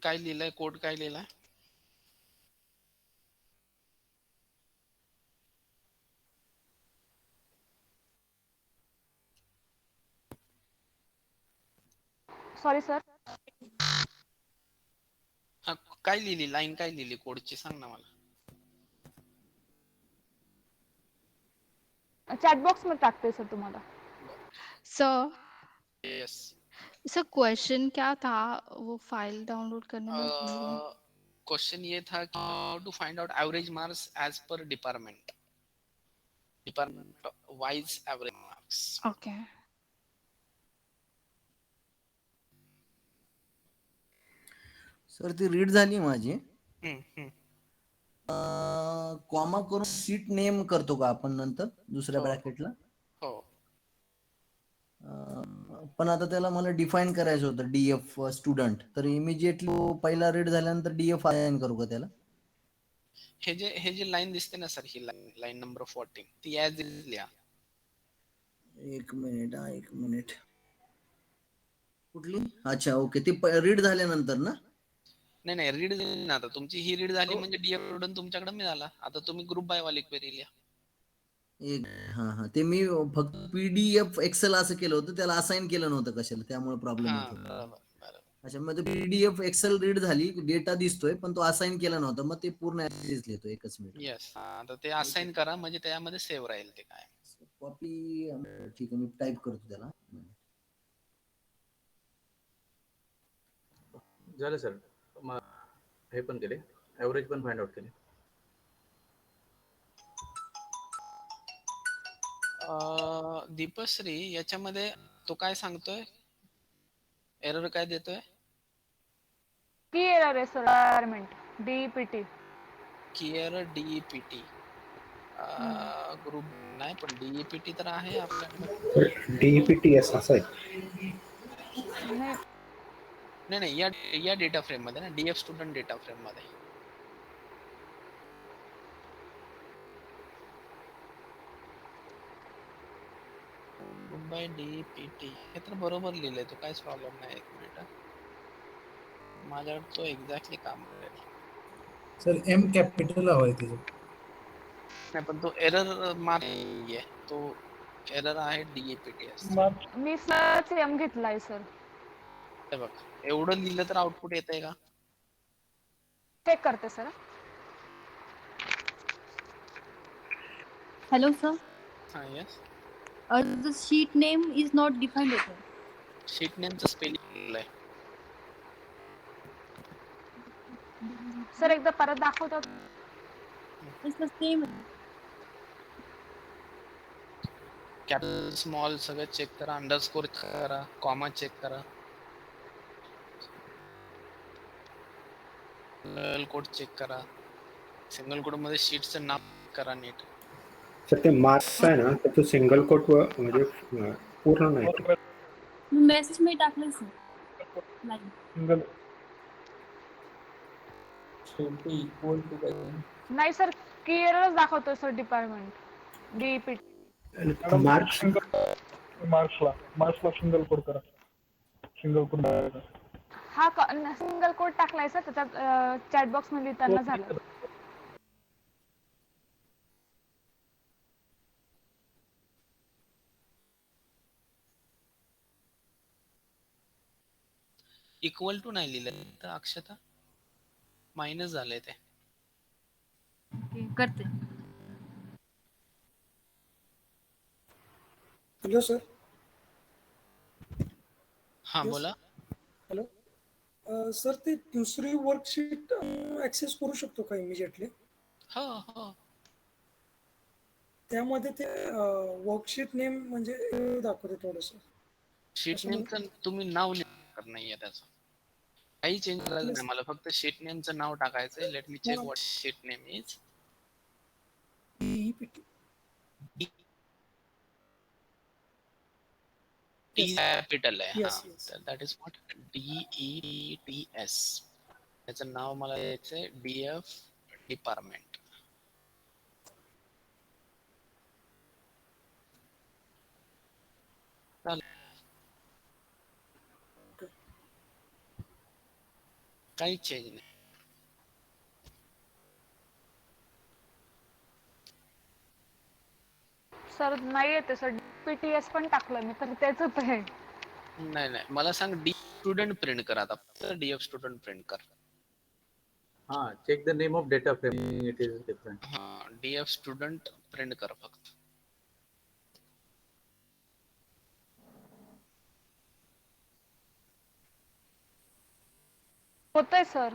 काय लिहिलंय कोड काय लिहिलाय? Sorry sir. काय लिहिली लाईन काय लिहिली कोडची सांग ना मला. चॅट बॉक्स मध्ये टाकते सर तुम्हाला. Sir yes. सर क्वेश्चन क्या था वो फाइल डाउनलोड करने में भूल गई. क्वेश्चन ये था कि to find out average marks as per department wise average marks. Okay. Sir ती रीड झाली माझी. कॉमा करून सीट नेम करतो का आपण नंतर दुसऱ्या ब्रॅकेटला? हो. पण आता त्याला मला डिफाईन करायचं होतं DF स्टुडंट, तर इमिजिएटली पहिला रीड झाल्यानंतर DF असाइन करू का त्याला? हे जे लाईन दिसते ना सर, ही लाईन नंबर 14 ती ऍज इज लिहा. एक मिनिट. कुठली? अच्छा ओके. ती रीड झाल्यानंतर ना? नाही रीड झाली ना. आता तुमची ही रीड झाली म्हणजे DF स्टुडंट तुमच्याकडे मिळाला. आता तुम्ही ग्रुप बाय वाली क्वेरी लिहा. ते मी फक्त PDF एक्सेल असं केलं होतं, त्याला असाइन केलं नव्हतं कशाला, त्यामुळे प्रॉब्लेम येत होता. अच्छा मग PDF एक्सेल रीड झाली, डेटा दिसतोय पण तो असाइन केला नव्हता, मग ते पूर्ण ऍज लिहितो. एकच मिनिट. येस. आता ते असाइन करा म्हणजे त्यामध्ये सेव्ह राहील ते काय. कॉपी ठीक आहे, मी टाईप करतो त्याला. झालं सर. हे पण केले, ऍव्हरेज पण फाइंड आउट केले. दीपश्री याच्यामध्ये तो काय सांगतोय? एरर काय देतोय? की एरर आहे सर डिपार्टमेंट DEPT. की एरर DEPT. ग्रुप नाही पण DEPT तर आहे आपल्याकडे. DEPTS असं आहे. नाही या डेटा फ्रेम मध्ये ना, DF स्टुडंट डेटा फ्रेम मध्ये. बाय DEPT हे तर बरोबर लिहिलंय. तो काहीच प्रॉब्लेम नाही. एक मिनिट माझ्याकडे तो एक्झॅक्टली काम करेल. सर M कॅपिटल हवाय तिचं. नाही पण तो एरर मार्क तो एरर आहे DEPT. मी सरच M घेतलाय सर. हे बघ एवढं लिहिलं तर आउटपुट येतंय का? चेक करते sir. Hello, sir. Yes. The sheet name is not defined here. Sheet नेमचं स्पेलिंग आहे. सर एकदा परत दाखवतो. It's the same. Capital small सगळं चेक करा, अंडरस्कोर करा, कॉमा चेक करा, सिंगल कोड चेक करा, सिंगल कोड मध्ये शीटचं नाव करा नीट. सर ते मार्क्स आहे ना त्याचं सिंगल कोट म्हणजे पूर्ण नाही ते. मेसेज में टाकलं सर लाईन. सिंगल शेवटी इक्वल टू काय नाही सर क्लिअरच दाखवतो सर डिपार्टमेंट डीईपी. मार्क्स मार्क्सला सिंगल कोड करा. सिंगल कोड हा सिंगल कोड टाकलाय सर त्याच्यात चॅट बॉक्स मध्ये लिहिताना झालं. इक्वल टू नाही लिहिलं तर अक्षता मायनस झालंय ते. करते. Hello sir. हा बोला. हॅलो सर ते दुसरी वर्कशीट ऍक्सेस करू शकतो का इमिजिएटली? हो हो. त्यामध्ये ते वर्कशीट नेम म्हणजे दाखवते थोडस. शीट नेमचं तुम्ही नाव नाहीये त्याचं. काही चेंज करायचं नाही मला, फक्त शीट नेमचं नाव टाकायचंय. Let me check what sheet name is. T capital आहे. हा तर दॅट इज व्हॉट DETS. त्याचं नाव मला द्यायचंय DF डिपार्टमेंट. काही चेंज नाही. सर नाही येते सर पीटीएस पण टाकलं मी तर तेच आहे. नाही नाही मला सांग डी स्टुडंट प्रिंट कर आता. DF स्टुडंट प्रिंट कर. हा check the name of data frame. It is different. हा DF स्टुडंट प्रिंट कर फक्त. होतंय सर.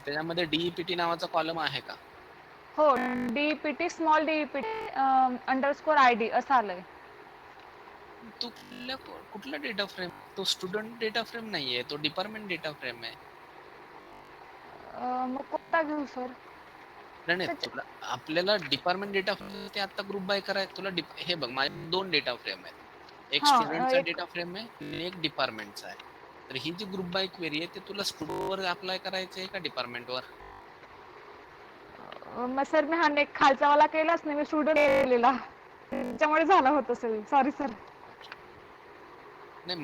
त्याच्यामध्ये DEPT नावाचा कॉलम आहे का? हो डीईपीटी स्मॉल डीईपीटी अंडरस्कोर ID असं आलंय. तो कुठला डेटा फ्रेम? तो स्टुडंट डेटा फ्रेम नाहीये, तो डिपार्टमेंट डेटा फ्रेम आहे. मग कोणता घेऊ सर? नाही तुला आपल्याला डिपार्टमेंट डेटा फ्रेम ते आता ग्रुप बाय करायचं. तुला हे बघ माझे 2 डेटा फ्रेम आहेत. एक स्टुडंटचा डेटा फ्रेम आहे आणि एक डिपार्टमेंटचा आहे. तर ही जी ग्रुप बाय क्वेरी आहे ते तुला स्टुडंट वर अप्लाय करायची आहे का डिपार्टमेंट वर? मग सर मी हा नेक खालचा वाला केलाच नाही, मी स्टुडंट केलेला त्याच्यामुळे झालं होतं सर. Sorry sir. नाही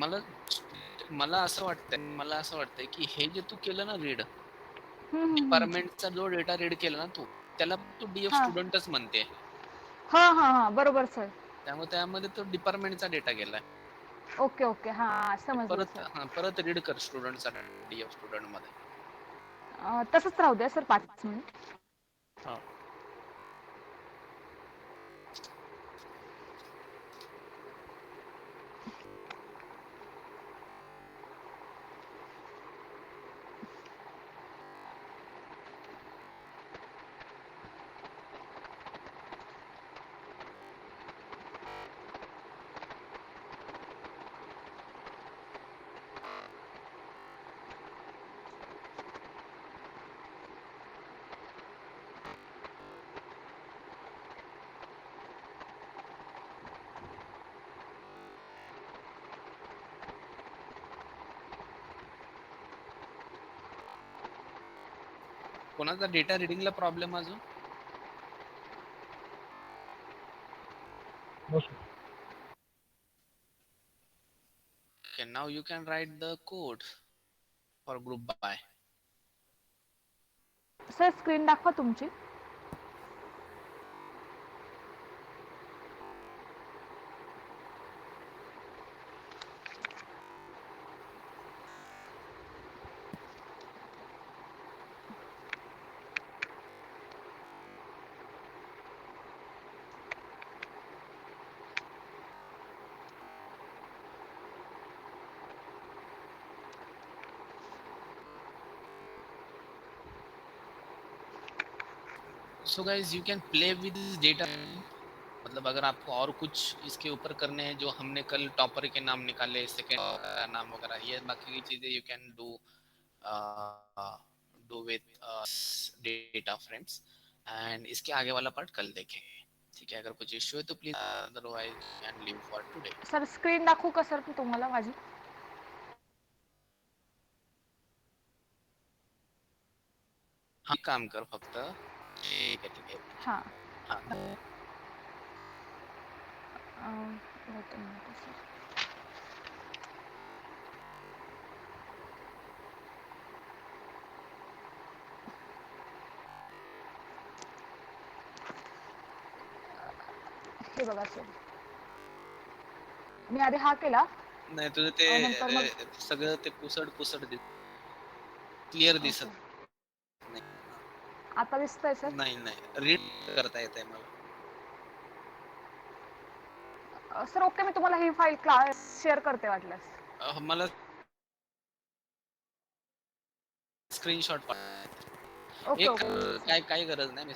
मला असं वाटतंय की हे जे तू केलं ना रीड डिपार्टमेंटचा जो डेटा रीड केला ना तू त्याला तू DF स्टुडंटच म्हणते. हा हा हा बरोबर सर. त्यामुळे त्यामध्ये तो डिपार्टमेंटचा डेटा गेलाय. ओके ओके हा समजलं सर. परत रीड कर स्टुडंटचा DF स्टुडंट मध्ये. तसंच राहू द्या सर 5 मिनिट. हा कोणाचा डेटा रिडिंगला प्रॉब्लेम अजून? Okay, now you can write the code for group by. Sir screen दाखवा तुमची. So guys you can play with this data, मतलब अगर आपको और कुछ इसके ऊपर करने हैं, जो हमने कल टॉपर के नाम निकाले, सेकंड का नाम वगैरह, ये बाकी की चीजें you can do with data frames, and इसके आगे वाला पार्ट कल देखेंगे, ठीक है? अगर कुछ इश्यू है तो please, otherwise can leave for today. Sir screen दाखवू का सर तुम्हाला माझी? हा काम कर फक्त. ठीक आहे. हां. हा. होतं ना तसं. हे बघा सर, मी आधी हा केला. नाही तुझं ते नंतर मग सगळं ते पुसड क्लिअर दिसत नाही. आता दिसतंय सर? नाही रीड करता येतंय मला. सर ओके, मी तुम्हाला ही फाईल क्लास शेअर करते वाटल्यास. मला स्क्रीनशॉट पाठव. ओके एक ओके. काय गरज नाही, मी